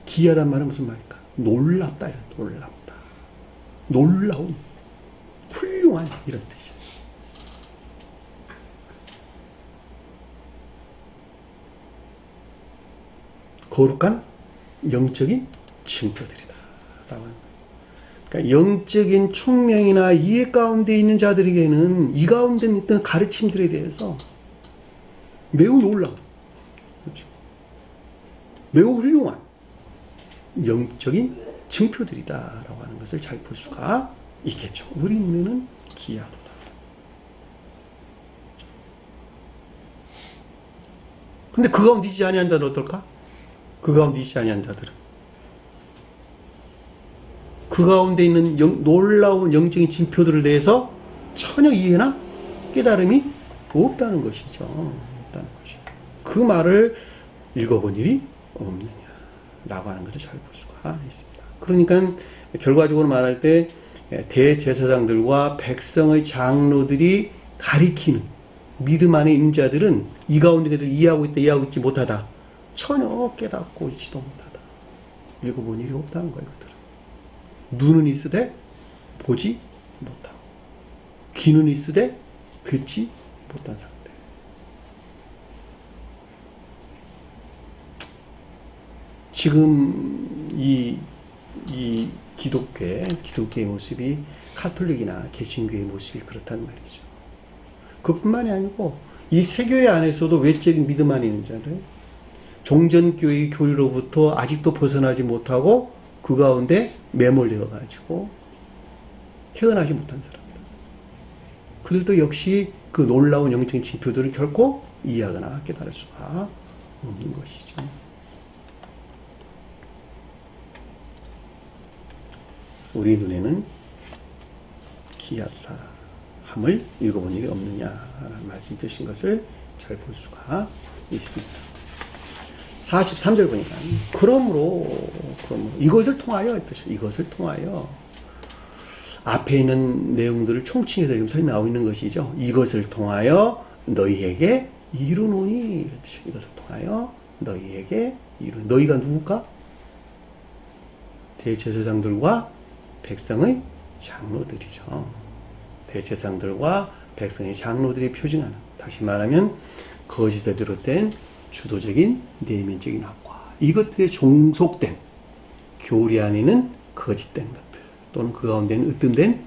기이하단 말은 무슨 말일까? 놀랍다, 이런 놀랍다. 놀라운, 훌륭한, 이런 뜻이에요. 거룩한 영적인 징표들이다. 라고 하는 거예요. 그러니까 영적인 총명이나 이해 가운데 있는 자들에게는 이 가운데 있던 가르침들에 대해서 매우 놀라운, 그렇죠? 매우 훌륭한 영적인 징표들이다라고 하는 것을 잘 볼 수가 있겠죠. 우리 눈에는 기이하도다. 근데 그 가운데 있지 아니한 자들은 어떨까? 그 가운데 있지 아니한 자들은 그 가운데 있는 놀라운 영적인 징표들에 대해서 전혀 이해나 깨달음이 없다는 것이죠. 없다는 것이죠. 그 말을 읽어본 일이 없느냐라고 하는 것을 잘 볼 수가 있습니다. 그러니까 결과적으로 말할 때 대제사장들과 백성의 장로들이 가리키는 믿음 안에 있는 자들은 이 가운데 그들을 이해하고 있다, 이해하고 있지 못하다. 전혀 깨닫고 있지도 못하다. 읽어본 일이 없다는 거예요. 그들은. 눈은 있으되 보지 못하고, 귀는 있으되 듣지 못한 상태. 지금 이 기독교의 모습이 카톨릭이나 개신교의 모습이 그렇단 말이죠. 그뿐만이 아니고 이 세교회 안에서도 외적인 믿음 안에 있는 자들, 종전교회의 교리로부터 아직도 벗어나지 못하고 그 가운데 매몰되어 가지고 헤어나지 못한 사람들, 그들도 역시 그 놀라운 영적인 징표들을 결코 이해하거나 깨달을 수가 없는 것이죠. 우리 눈에는 기이하다 함을 읽어본 일이 없느냐라는 말씀 드신 것을 잘 볼 수가 있습니다. 43절 보니까 그러므로 이것을 통하여 뜻이에요. 이것을 통하여 앞에 있는 내용들을 총칭해서 지금 설명하고 있는 것이죠. 이것을 통하여 너희에게 이루노니 이것을 통하여 너희에게 이루노니 너희가 누굴까? 대제사장들과 백성의 장로들이죠. 대제사장들과 백성의 장로들이 표징하는 다시 말하면 거짓에 비롯된 주도적인 내면적인 학과 이것들에 종속된 교리 안에는 거짓된 것들 또는 그 가운데는 으뜸된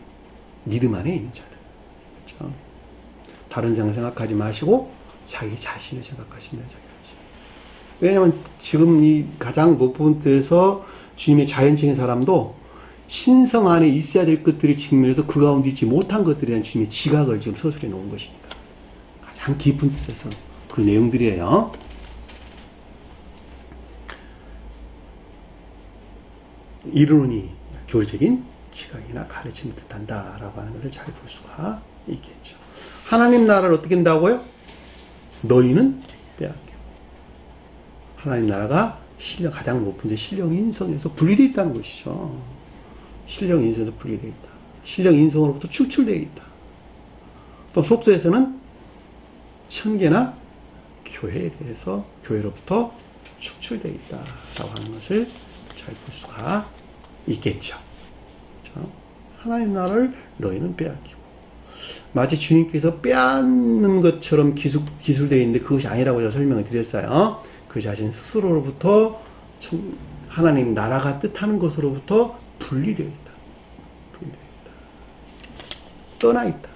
믿음 안에 있는 자들 그렇죠? 다른 세상 생각하지 마시고 자기 자신을 생각하시면 자기 자신. 왜냐하면 지금 이 가장 높은 데서 주님의 자연적인 사람도 신성 안에 있어야 될 것들이 직면해서 그 가운데 있지 못한 것들에 대한 주님의 지각을 지금 서술해 놓은 것이니까 가장 깊은 뜻에서 그 내용들이에요. 이르노니 교리적인 지각이나 가르침을 뜻한다 라고 하는 것을 잘 볼 수가 있겠죠. 하나님 나라를 어떻게 한다고요? 너희는 빼앗기고 하나님 나라가 신령 가장 높은 데 신령 인성에서 분리되어 있다는 것이죠. 신령 인성에서 분리되어 있다. 신령 인성으로부터 축출되어 있다. 또 속도에서는 천계나 교회에 대해서 교회로부터 축출되어 있다라고 하는 것을 잘 볼 수가 있겠죠. 그렇죠? 하나님 나라를 너희는 빼앗기고 마치 주님께서 빼앗는 것처럼 기술되어 있는데 그것이 아니라고 제가 설명을 드렸어요. 그 자신 스스로로부터 하나님 나라가 뜻하는 것으로부터 분리되어 있다. 분리되어 있다. 떠나 있다.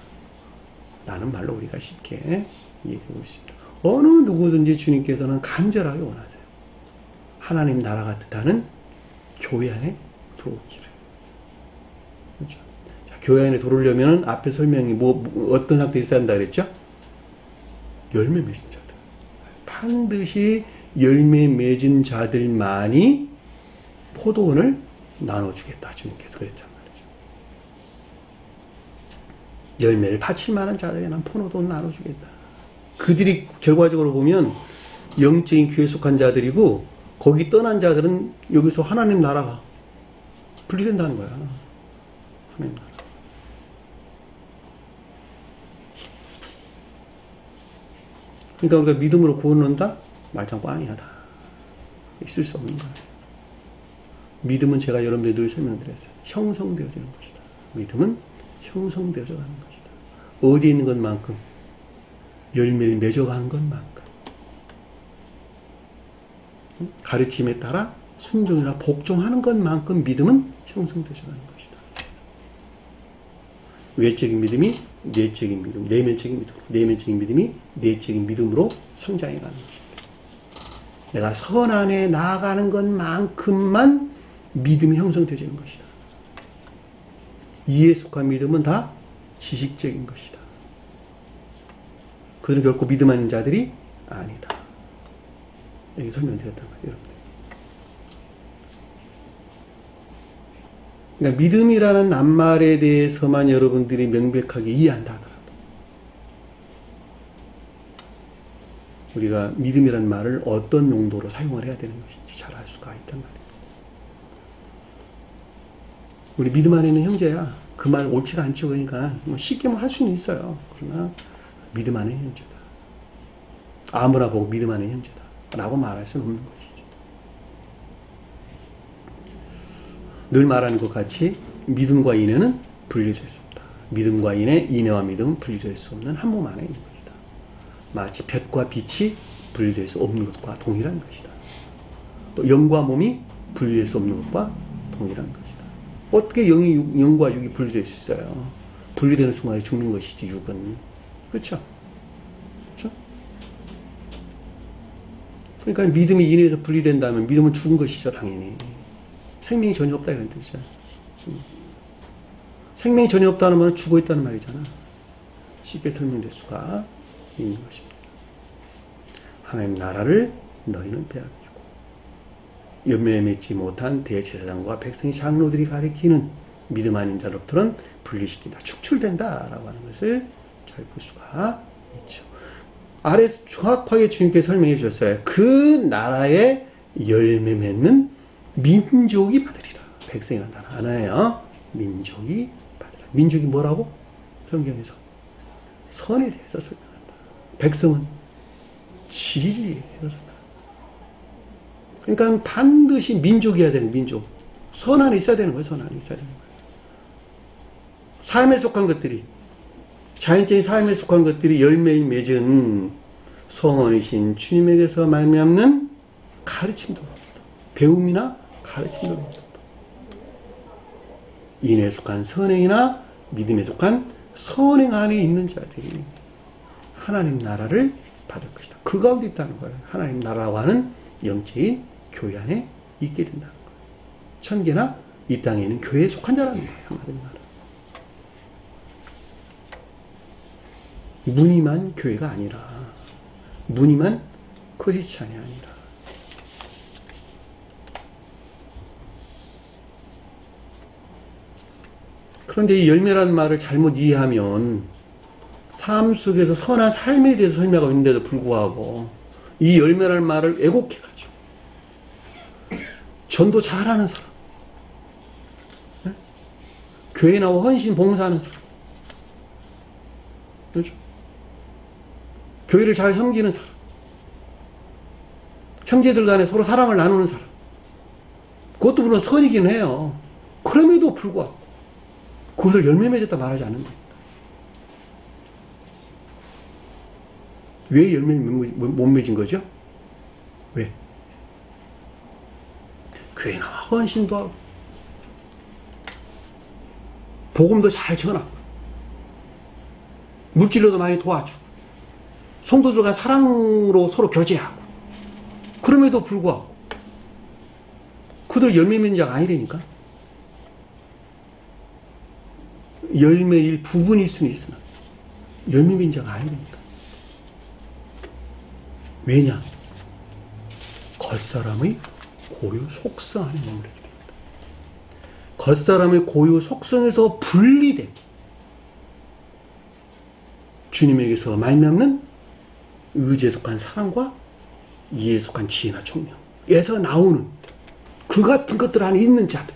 라는 말로 우리가 쉽게 이해되고 있습니다. 어느 누구든지 주님께서는 간절하게 원하세요. 하나님 나라가 뜻하는 교회 안에 들어오기를. 그렇죠? 자, 교회 안에 들어오려면 앞에 설명이 어떤 상태에 있어야 한다 그랬죠? 열매 맺은 자들. 반드시 열매 맺은 자들만이 포도원을 나눠주겠다. 주님께서 그랬단 말이죠. 열매를 바칠 만한 자들에게 난 포도원 나눠주겠다. 그들이 결과적으로 보면 영적인 교회에 속한 자들이고 거기 떠난 자들은 여기서 하나님 나라가 분리된다는 거야. 하나님 나라. 그러니까 우리가 믿음으로 구원을 얻는다? 말짱 꽝이야 다. 있을 수 없는 거야. 믿음은 제가 여러분들에 늘 설명드렸어요. 형성되어지는 것이다. 믿음은 형성되어져 가는 것이다. 어디에 있는 것만큼 열매를 맺어가는 것만큼 가르침에 따라 순종이나 복종하는 것만큼 믿음은 형성되어져 가는 것이다. 외적인 믿음이 내적인 믿음, 내면적인 믿음, 내면적인 믿음이 내적인 믿음으로 성장해 가는 것이다. 내가 선 안에 나아가는 것만큼만 믿음이 형성되어지는 것이다. 이에 속한 믿음은 다 지식적인 것이다. 그들은 결코 믿음 아닌 자들이 아니다. 이렇게 설명드렸단 말이에요, 여러분들. 그러니까 믿음이라는 낱말에 대해서만 여러분들이 명백하게 이해한다 하더라도 우리가 믿음이라는 말을 어떤 용도로 사용을 해야 되는 것인지 잘 알 수가 있단 말이에요. 우리 믿음 안에 있는 형제야. 그 말 옳지가 않죠. 그러니까 쉽게 할 수는 있어요. 그러나 믿음 안에 있는 형제다. 아무나 보고 믿음 안에 있는 형제다. 라고 말할 수는 없는 것이죠. 늘 말하는 것 같이 믿음과 인애는 분리될 수 없다. 믿음과 인애와 믿음은 분리될 수 없는 한 몸 안에 있는 것이다. 마치 볕과 빛이 분리될 수 없는 것과 동일한 것이다. 또 영과 몸이 분리될 수 없는 것과 동일한 것이다. 어떻게 영과 육이 분리될 수 있어요? 분리되는 순간에 죽는 것이지, 육은. 그렇죠? 그렇죠? 그러니까 믿음이 인해서 분리된다면 믿음은 죽은 것이죠, 당연히. 생명이 전혀 없다 이런 뜻이죠. 생명이 전혀 없다는 말은 죽어 있다는 말이잖아. 쉽게 설명될 수가 있는 것입니다. 하나님 나라를 너희는 빼앗기고 열매 맺지 못한 대제사장과 백성의 장로들이 가리키는 믿음 아닌 자로부터는 분리시킨다. 축출된다라고 하는 것을 잘 볼 수가 있죠. 아래에서 정확하게 주님께서 설명해 주셨어요. 그 나라의 열매 맺는 민족이 받으리라. 백성이라는 단어 하나예요. 민족이 받으리라. 민족이 뭐라고? 성경에서 선에 대해서 설명한다. 백성은 진리에 대해서 설명한다. 그러니까 반드시 민족이어야 되는 민족. 선 안에 있어야 되는 거예요. 선 안에 있어야 되는 거예요. 삶에 속한 것들이, 자연적인 삶에 속한 것들이 열매를 맺은 성원이신 주님에게서 말미암는 가르침도 배움이나 가르침도 인에 속한 선행이나 믿음에 속한 선행 안에 있는 자들이 하나님 나라를 받을 것이다. 그 가운데 있다는 거예요. 하나님 나라와 하는 영적인 교회 안에 있게 된다는 거예요. 천계나 이 땅에 있는 교회에 속한 자라는 거예요. 하나님 나라. 무늬만 교회가 아니라, 무늬만 크리스찬이 아니라, 그런데 이 열매라는 말을 잘못 이해하면 삶 속에서 선한 삶에 대해서 설명하고 있는데도 불구하고 이 열매라는 말을 왜곡해가지고 전도 잘하는 사람, 네? 교회 나와 헌신 봉사하는 사람, 그렇죠? 교회를 잘 섬기는 사람, 형제들 간에 서로 사랑을 나누는 사람, 그것도 물론 선이긴 해요. 그럼에도 불구하고 그것을 열매 맺었다 말하지 않는 겁니다. 왜 열매를 못 맺은 거죠? 왜? 교회 나와 헌신도 하고 복음도 잘 전하고 물질로도 많이 도와주고 성도들 간 사랑으로 서로 교제하고 그럼에도 불구하고 그들 열매 맺는 자가 아니라니까. 열매일 부분일 수는 있으나 열매 맺는 자가 아니라니까. 왜냐? 겉사람의 고유 속성 안에 머무르게 됩니다. 겉사람의 고유 속성에서 분리된 주님에게서 말미암는 의지에 속한 사랑과 이에 속한 지혜나 총명에서 나오는 그 같은 것들 안에 있는 자들,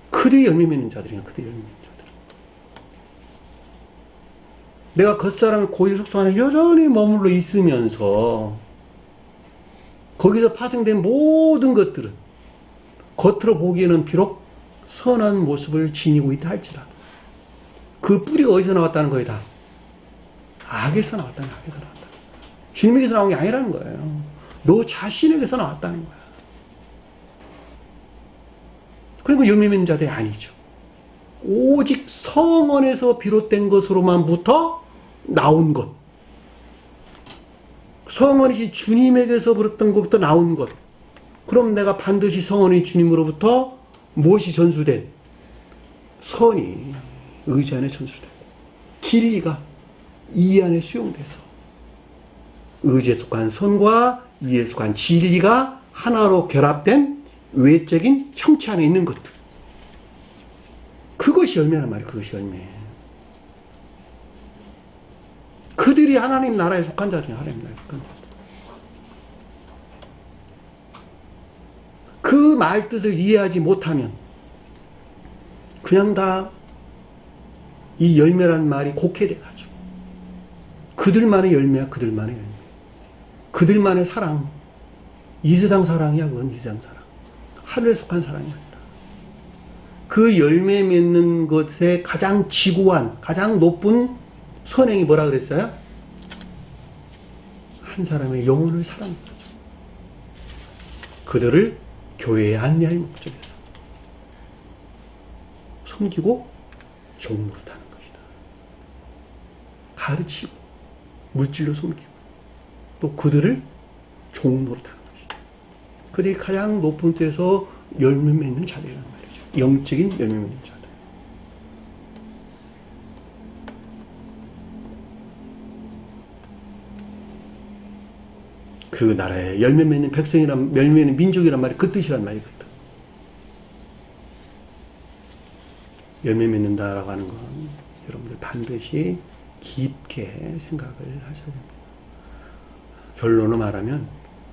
그들이 열매 맺는 자들이야. 그들이 열매 맺는 자들. 내가 겉사람의 고유 속성 안에 여전히 머물러 있으면서 거기서 파생된 모든 것들은 겉으로 보기에는 비록 선한 모습을 지니고 있다 할지라도 그 뿌리가 어디서 나왔다는 거예요? 다 악에서 나왔다는 거예요. 악에서 나왔다. 주님에게서 나온 게 아니라는 거예요. 너 자신에게서 나왔다는 거야. 그리고 열매 맺는 자들이 아니죠. 오직 성원에서 비롯된 것으로만부터 나온 것. 성원이신 주님에게서 부렸던 것부터 나온 것. 그럼 내가 반드시 성원인 주님으로부터 무엇이 전수된? 선이 의지 안에 전수되고 진리가 이 안에 수용돼서 의지에 속한 선과 이에 속한 진리가 하나로 결합된 외적인 형체 안에 있는 것들. 그것이 열매란 말이에요. 그것이 열매. 그들이 하나님 나라에 속한 자들이 하나님 나라에 속한 자들. 그 말뜻을 이해하지 못하면 그냥 다 이 열매란 말이 곡해돼가지고 그들만의 열매야. 그들만의 열매. 그들만의 사랑. 이 세상 사랑이야. 그건 이 세상 사랑. 하늘에 속한 사랑이 아니라 그 열매 맺는 것의 가장 지고한 가장 높은 선행이 뭐라 그랬어요? 한 사람의 영혼을 사랑하는 거죠. 그들을 교회에 안내할 목적에서 섬기고 종으로 타는 것이다. 가르치고 물질로 섬기고 또 그들을 종으로 타는 것이다. 그들이 가장 높은 데서 열매 맺는 자들이란 말이죠. 영적인 열매 맺는 자들. 그 나라에 열매 맺는 백성이란, 열매 맺는 민족이란 말이 그 뜻이란 말이거든. 열매 맺는다라고 하는 건 여러분들 반드시 깊게 생각을 하셔야 됩니다. 결론을 말하면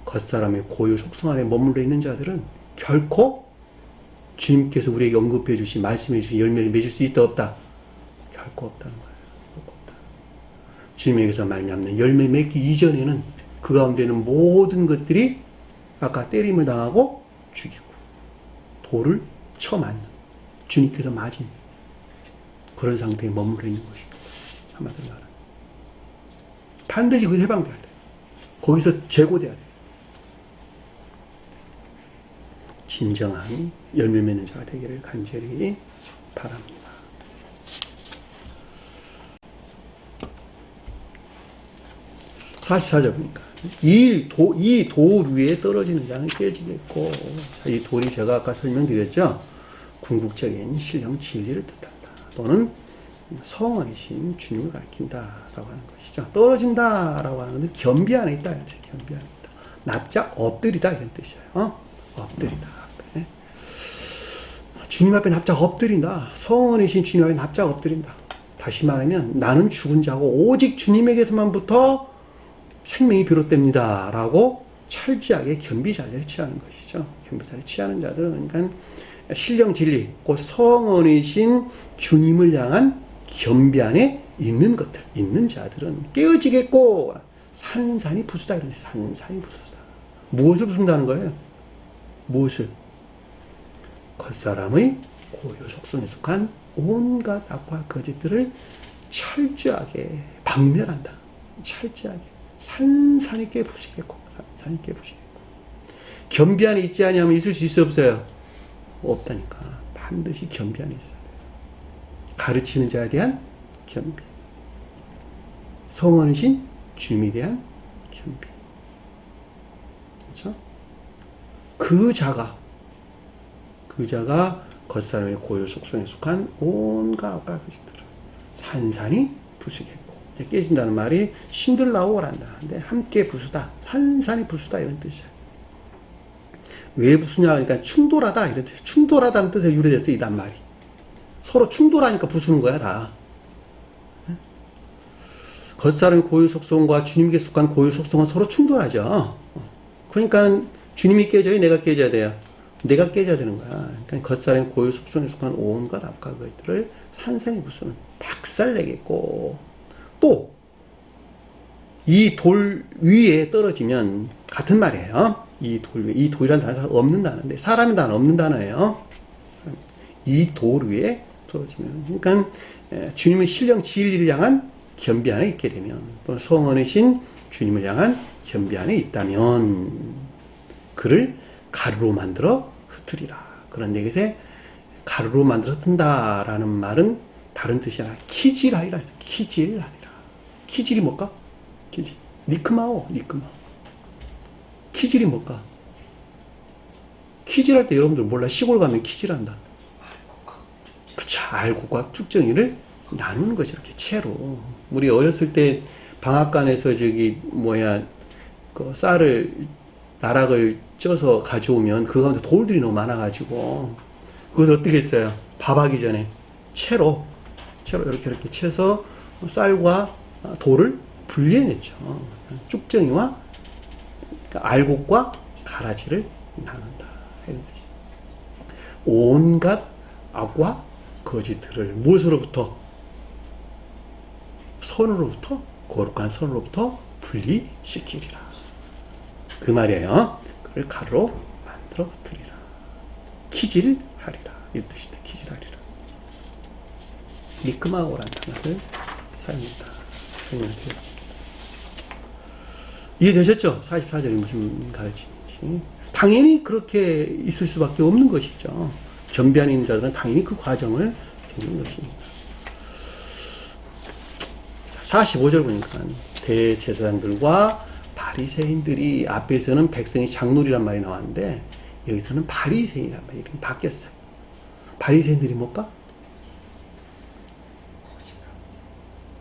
겉사람의 고유 속성 안에 머물러 있는 자들은 결코 주님께서 우리에게 언급해 주신, 말씀해 주신 열매를 맺을 수 있다 없다? 결코 없다는 거예요. 결코 없다. 주님에게서 말미암는 열매 맺기 이전에는 그 가운데는 모든 것들이 아까 때림을 당하고 죽이고 돌을 쳐 맞는, 주님께서 맞은 그런 상태에 머물러 있는 것입니다. 한마디로 말하면 반드시 거기서 해방돼야 돼요. 거기서 제고돼야 돼요. 진정한 열매 맺는 자가 되기를 간절히 바랍니다. 44절입니까? 이 돌 위에 떨어지는 자는 깨지겠고, 자, 이 돌이 제가 아까 설명드렸죠? 궁극적인 신령 진리를 뜻한다. 또는 성원이신 주님을 가리킨다라고 하는 것이죠. 떨어진다라고 하는 것은 겸비 안에 있다. 겸비 안에 있다. 납작 엎드리다 이런 뜻이에요. 엎드리다. 앞에. 주님 앞에 납작 엎드린다. 성원이신 주님 앞에 납작 엎드린다. 다시 말하면 나는 죽은 자고 오직 주님에게서만부터 생명이 비롯됩니다. 라고 철저하게 겸비 자세를 취하는 것이죠. 겸비 자세를 취하는 자들은 그러니까 신령 진리, 곧 성원이신 주님을 향한 겸비 안에 있는 것들, 있는 자들은 깨어지겠고 산산이 부수다. 이런 산산이 부수다. 무엇을 부순다는 거예요? 무엇을? 겉사람의 고유 속성에 속한 온갖 악과 거짓들을 철저하게 박멸한다. 철저하게 산산이 깨부시겠고, 산산이 깨부시겠고. 겸비 안에 있지 않으면 있을 수 있어 없어요? 없다니까. 반드시 겸비 안에 있어야 돼요. 가르치는 자에 대한 겸비, 성원이신 주님에 대한 겸비. 그렇죠? 그 자가 겉사람의 고유 속성에 속한 온갖 악과 거짓들을 산산이 부수겠고, 깨진다는 말이 신들나오란다. 근데 함께 부수다, 산산이 부수다 이런 뜻이야. 왜 부수냐 하니까 충돌하다 이런 뜻. 충돌하다는 뜻에 유래돼서 이 단말이 서로 충돌하니까 부수는 거야 다. 겉사람의 고유 속성과 주님께 속한 고유 속성은 서로 충돌하죠. 그러니까 주님이 깨져야 내가 깨져야 돼요. 내가 깨져야 되는 거야. 그러니까 겉사람의 고유 속성에 속한 온갖 악과 것들을 산산이 부수는, 박살내겠고, 또 이 돌 위에 떨어지면 같은 말이에요. 이 돌 위에, 이 돌이라는 단어가 없는 단어인데 사람이 단어 없는 단어예요. 이 돌 위에 떨어지면, 그러니까 주님의 신령 진리를 향한 겸비 안에 있게 되면, 또 성원이신 주님을 향한 겸비 안에 있다면 그를 가루로 만들어 흩으리라. 그런데 이것에 가루로 만들어 흩은다라는 말은 다른 뜻이 아니라 키질하리라. 키질하리라. 키질이 뭘까? 키질. 니크마오. 키질이 뭘까? 키질할 때 여러분들 몰라? 시골 가면 키질한다. 그쵸. 알곡과 쭉정이를 나누는 것이 이렇게 채로. 우리 어렸을 때 방앗간에서 그 쌀을, 나락을 쪄서 가져오면 그 가운데 돌들이 너무 많아가지고 그것을 어떻게 했어요? 밥하기 전에 채로 이렇게 채서 쌀과 돌을 분리해냈죠. 쭉정이와 알곡과 가라지를 나눈다. 온갖 악과 거짓들을 무엇으로부터? 선으로부터, 거룩한 선으로부터 분리시키리라. 그 말이에요. 그를 가루로 만들어 흩으리라. 키질하리라. 이 뜻입니다. 키질하리라. 미크마오라는 단어를 사용했다. 설명드렸습니다. 이해되셨죠? 44절이 무슨 가르침인지. 당연히 그렇게 있을 수밖에 없는 것이죠. 겸비 안에 있는 자들은 당연히 그 과정을 겪는 것입니다. 45절 보니까 대제사장들과 바리새인들이, 앞에서는 백성이 장로리란 말이 나왔는데 여기서는 바리새인이란 말이 이렇게 바뀌었어요. 바리새인들이 뭘까?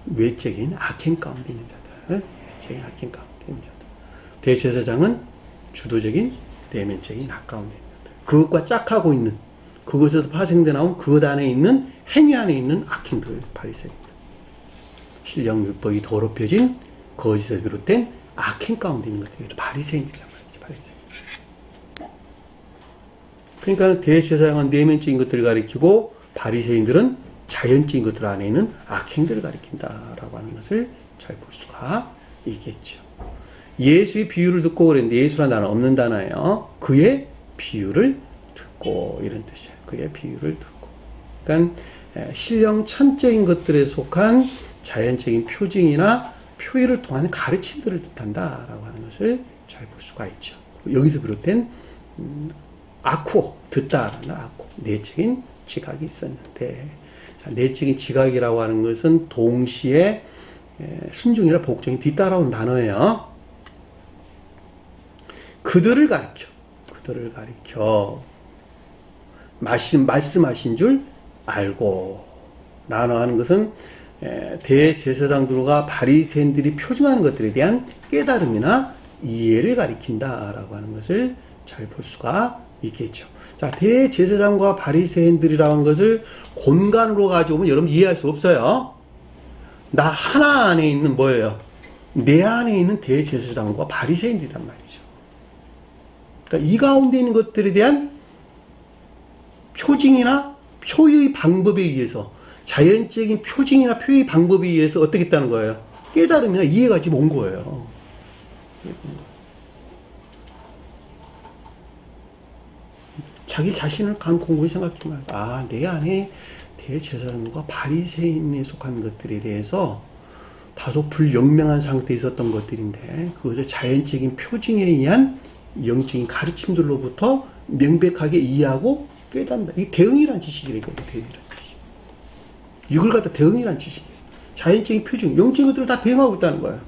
외적인 악행 가운데 있는 자들. 외적인 악행 가운데 있는 자들. 대제사장은 주도적인 내면적인 악 가운데 있는 자들. 그것과 짝하고 있는, 그것에서 파생돼 나온 그것 안에 있는 행위 안에 있는 악행들, 바리새인들. 신령 율법이 더럽혀진 거짓에서 비롯된 악행 가운데 있는 것들이 바리새인들이란 말이죠. 바리새인. 그러니까 대제사장은 내면적인 것들을 가리키고 바리새인들은 자연적인 것들 안에 있는 악행들을 가리킨다라고 하는 것을 잘 볼 수가 있겠죠. 예수의 비유를 듣고 그랬는데 예수란 단어 없는 단어예요. 그의 비유를 듣고 이런 뜻이에요. 그의 비유를 듣고. 그러니까 신령 천적인 것들에 속한 자연적인 표징이나 표의를 통한 가르침들을 뜻한다라고 하는 것을 잘 볼 수가 있죠. 여기서 비롯된 아코, 듣다라는 아코, 내적인 지각이 있었는데, 자, 내적인 지각이라고 하는 것은 동시에 순종이나 복종이 뒤따라온 단어예요. 그들을 가리켜 말씀하신 줄 알고 라고 하는 것은 대제사장들과 바리새인들이 표징하는 것들에 대한 깨달음이나 이해를 가리킨다라고 하는 것을 잘 볼 수가 있겠죠. 자, 대제사장과 바리새인들이라는 것을 본관으로 가지고 여러분 이해할 수 없어요. 나 하나 안에 있는 뭐예요? 내 안에 있는 대제사장과 바리새인들이란 말이죠. 그러니까 이 가운데 있는 것들에 대한 표징이나 표의 방법에 의해서, 자연적인 표징이나 표의 방법에 의해서 어떻게 했다는 거예요? 깨달음이나 이해가 지금 온 거예요. 자기 자신을 간 공부를 생각해보면, 아, 내 안에 대제사장과 바리새인에 속한 것들에 대해서 다소 불영명한 상태에 있었던 것들인데, 그것을 자연적인 표징에 의한 영적인 가르침들로부터 명백하게 이해하고 깨닫는다. 이게 대응이란 지식이라니까, 대응이란 지식. 이걸 갖다 대응이란 지식이에요. 자연적인 표징, 영적인 것들을 다 대응하고 있다는 거예요.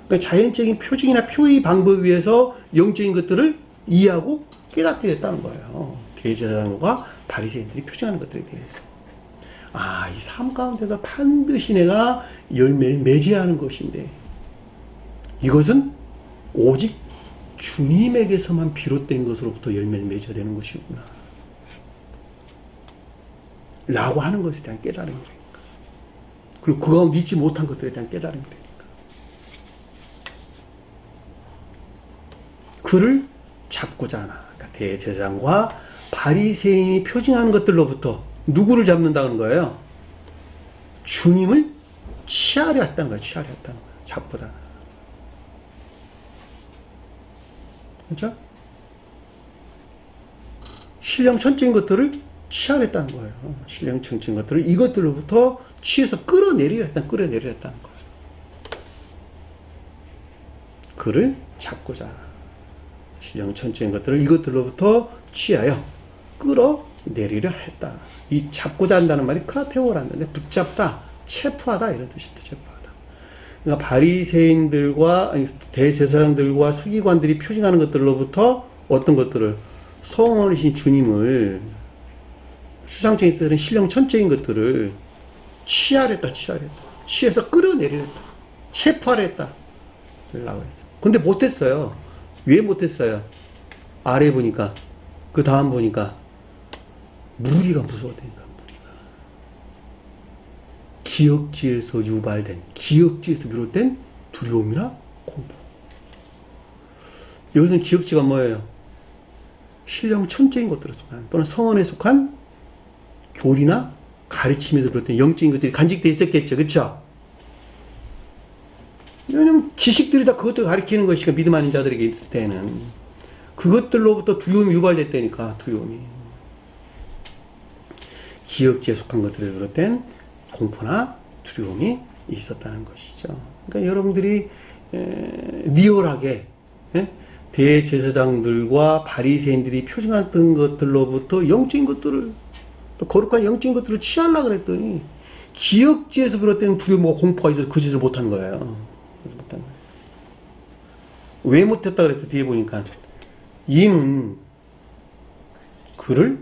그러니까 자연적인 표징이나 표의 방법에 의해서 영적인 것들을 이해하고 깨닫게 됐다는 거예요. 대제사장과 바리새인들이 표징하는 것들에 대해서. 아, 이 삶 가운데서 반드시 내가 열매를 맺어야 하는 것인데, 이것은 오직 주님에게서만 비롯된 것으로부터 열매를 맺어야 되는 것이구나 라고 하는 것에 대한 깨달음이니까. 그리고 그 가운데 잊지 못한 것들에 대한 깨달음이 되니까. 그를 잡고자 하나. 그러니까 대제사장과 바리새인이 표징하는 것들로부터 누구를 잡는다는 거예요? 주님을 취하려 했다는 거예요. 취하려 했다는 거예요. 잡고자. 그렇죠? 신령 천적인 것들을 취하려 했다는 거예요. 신령 천적인 것들을 이것들로부터 취해서 끌어내리려 했다는 거예요. 그를 잡고자. 신령 천적인 것들을 이것들로부터 취하여 끌어내리려 했다. 이 잡고자 한다는 말이 크라테오라는데 붙잡다, 체포하다 이런 뜻입니다. 체포하다. 그러니까 바리새인들과 대제사장들과 서기관들이 표징하는 것들로부터 어떤 것들을, 성원이신 주님을, 수상적인 뜻은 신령 천적인 것들을 취하랬다. 취해서 끌어내리랬다. 체포하랬다. 라고 했어요. 근데 못했어요. 왜 못했어요? 아래 보니까, 그 다음 보니까, 무리가 무서웠다니까, 무리가. 기억지에서 유발된, 기억지에서 비롯된 두려움이나 공포. 여기서는 기억지가 뭐예요? 신령 천적인 것들에 속한, 또는 성원에 속한 교리나 가르침에서 비롯된 영적인 것들이 간직되어 있었겠죠. 그쵸? 왜냐면 지식들이 다 그것들을 가리키는 것이니까, 믿음 아닌 자들에게 있을 때는. 그것들로부터 두려움이 유발됐다니까, 두려움이. 기억지에 속한 것들에 비롯된 공포나 두려움이 있었다는 것이죠. 그러니까 여러분들이 리얼하게 대제사장들과 바리새인들이 표징했던 것들로부터 영적인 것들을, 또 거룩한 영적인 것들을 취하려고 그랬더니 기억지에서 비롯된 두려움과 공포가 있어서 그 짓을 못한 거예요. 못한 거예요. 왜 못했다 그랬어? 뒤에 보니까 이는 그를,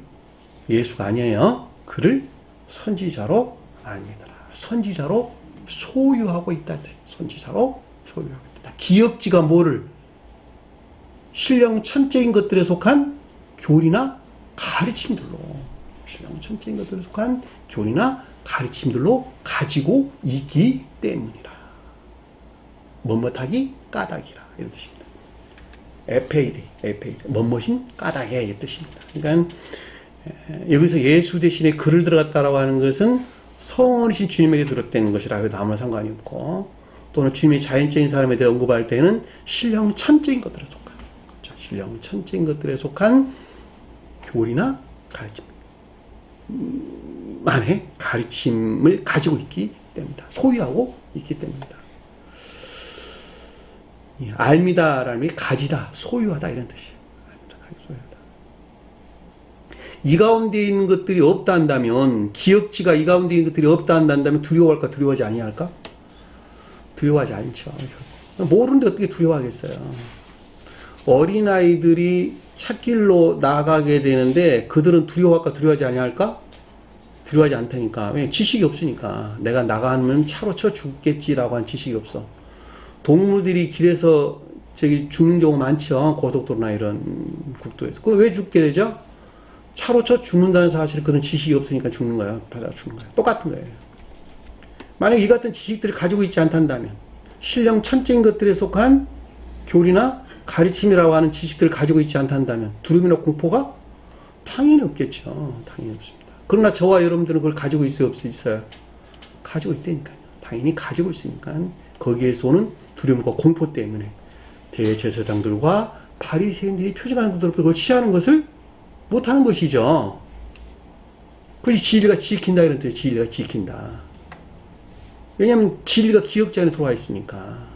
예수가 아니에요. 그를 선지자로 알미더라. 선지자로 소유하고 있다. 선지자로 소유하고 있다. 기억지가 뭐를? 신령 천적인 것들에 속한 교리나 가르침들로 신령은 천체인 것들에 속한 교리나 가르침들로 가지고 있기 때문이라. 멋멋하기 까닭이라 이런 뜻입니다. 에페이드 멋멋인 까닭에 이 뜻입니다. 그러니까 여기서 예수 대신에 그를 들어갔다라고 하는 것은 성원이신 주님에게 들었다는 것이라 해도 아무 상관이 없고, 또는 주님의 자연적인 사람에 대해 언급할 때는 신령 천적인 것들에 속한, 그렇죠? 신령 천적인 것들에 속한 교리나 가르침 만의 가르침을 가지고 있기 때문이다. 소유하고 있기 때문이다. 알미다라는 게 가지다, 소유하다 이런 뜻이에요. 알미다, 소유하다. 이 가운데 있는 것들이 없다 한다면, 기억지가 이 가운데 있는 것들이 없다 한다면 두려워할까, 두려워하지 아니할까? 두려워하지 않죠. 모르는데 어떻게 두려워하겠어요. 어린아이들이 찾길로 나가게 되는데 그들은 두려워할까, 두려워하지 아니할까? 두려워하지 않다니까. 왜? 지식이 없으니까. 내가 나가면 차로 쳐 죽겠지라고 한 지식이 없어. 동물들이 길에서 죽는 경우 많죠. 고속도로나 이런 국도에서. 그럼 왜 죽게 되죠? 차로 쳐 죽는다는 사실을 그런 지식이 없으니까 죽는 거예요. 받아 죽는 거예요. 똑같은 거예요. 만약 이 같은 지식들을 가지고 있지 않단다면, 신령 천적인 것들에 속한 교리나 가르침이라고 하는 지식들을 가지고 있지 않단다면 두려움이나 공포가 당연히 없겠죠. 당연히 없습니다. 그러나 저와 여러분들은 그걸 가지고 있어요, 없어요? 가지고 있다니까요. 당연히 가지고 있으니까 거기에서 오는 두려움과 공포 때문에 대제사장들과 바리새인들이 표적하는 것들을 그걸 취하는 것을 못하는 것이죠. 그것이 진리가 지킨다 이런 뜻이에요. 진리가 지킨다. 왜냐하면 진리가 기억자 안에 들어와 있으니까.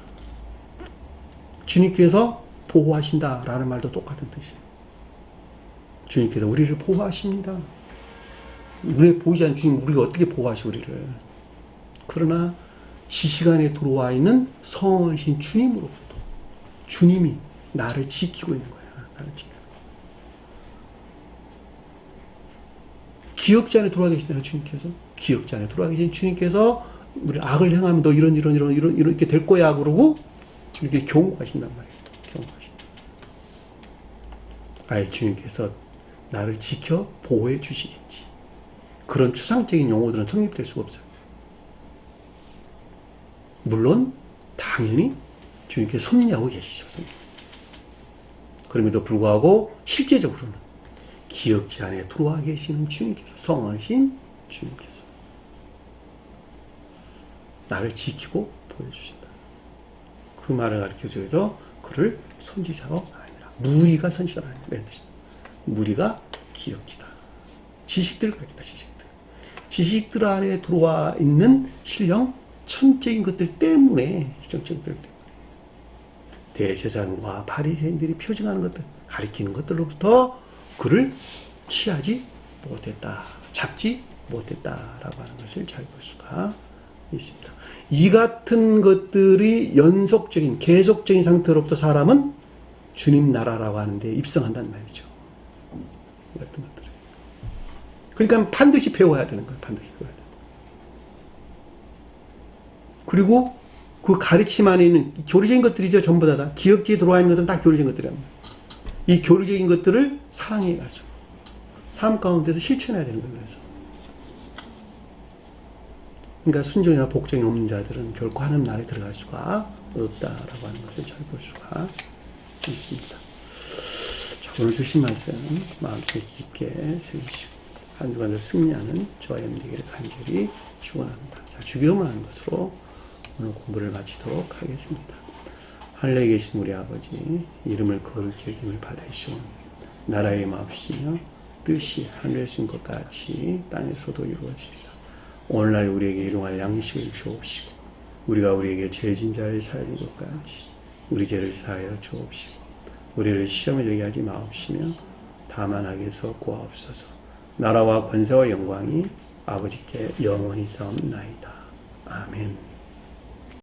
주님께서 보호하신다라는 말도 똑같은 뜻이에요. 주님께서 우리를 보호하십니다. 눈에 보이지 않는 주님, 우리가 어떻게 보호하시오 우리를. 그러나 지식 안에 들어와 있는 성원이신 주님으로부터 주님이 나를 지키고 있는 거야. 나를 지키고. 기억자 안에 들어와 계시나요, 주님께서? 기억자 안에 들어와 계신 주님께서 우리 악을 행하면 너 이렇게 될 거야 그러고 주님께 경고하신단 말이에요. 경고하신다. 아예 주님께서 나를 지켜 보호해 주시겠지. 그런 추상적인 용어들은 성립될 수가 없어요. 물론 당연히 주님께서 섭리하고 계시죠. 그럼에도 불구하고 실제적으로는 기억지 안에 들어와 계시는 주님께서, 성원하신 주님께서 나를 지키고 보여주신다. 그 말을 가르쳐주기 위해서 그를 선지자가 아니라 무리가 선지자가 아니라 이런 뜻입니다. 무리가 기억지다. 지식들을 가르친다. 지식들 안에 들어와 있는 신령 천적인 것들 때문에, 신령적인 것들 때문에 대제사장과 바리새인들이 표징하는 것들, 가리키는 것들로부터 그를 취하지 못했다, 잡지 못했다라고 하는 것을 잘 볼 수가 있습니다. 이 같은 것들이 연속적인, 계속적인 상태로부터 사람은 주님 나라라고 하는데 입성한다는 말이죠. 이 같은 것들. 그러니까 반드시 배워야 되는 거예요. 반드시 배워야 되는 거예요. 그리고 그 가르침 안에 있는 교리적인 것들이죠. 전부 다. 기억지에 들어와 있는 것들은 다 교리적인 것들이랍니다. 이 교리적인 것들을 사랑해가지고 삶 가운데서 실천해야 되는 거예요. 그러니까 순종이나 복종이 없는 자들은 결코 하나님 나라에 들어갈 수가 없다라고 하는 것을 잘 볼 수가 있습니다. 자, 오늘 주신 말씀 마음속에 깊게 새기시고 한 주간을 승리하는 저와 여러분에게 간절히 축원합니다. 자, 주기도문 하는 것으로 오늘 공부를 마치도록 하겠습니다. 하늘에 계신 우리 아버지, 이름을 거룩히 여김을 받으시오. 나라의 마옵시며 뜻이 하늘에서 것 같이 땅에서도 이루어지리라. 오늘날 우리에게 일용할 양식을 주옵시고, 우리가 우리에게 죄진 자를 사하는 것 같이 우리 죄를 사하여 주옵시고, 우리를 시험에 들게 하지 마옵시며 다만 악에서 구하옵소서. 나라와 권세와 영광이 아버지께 영원히 싸움나이다. 아멘.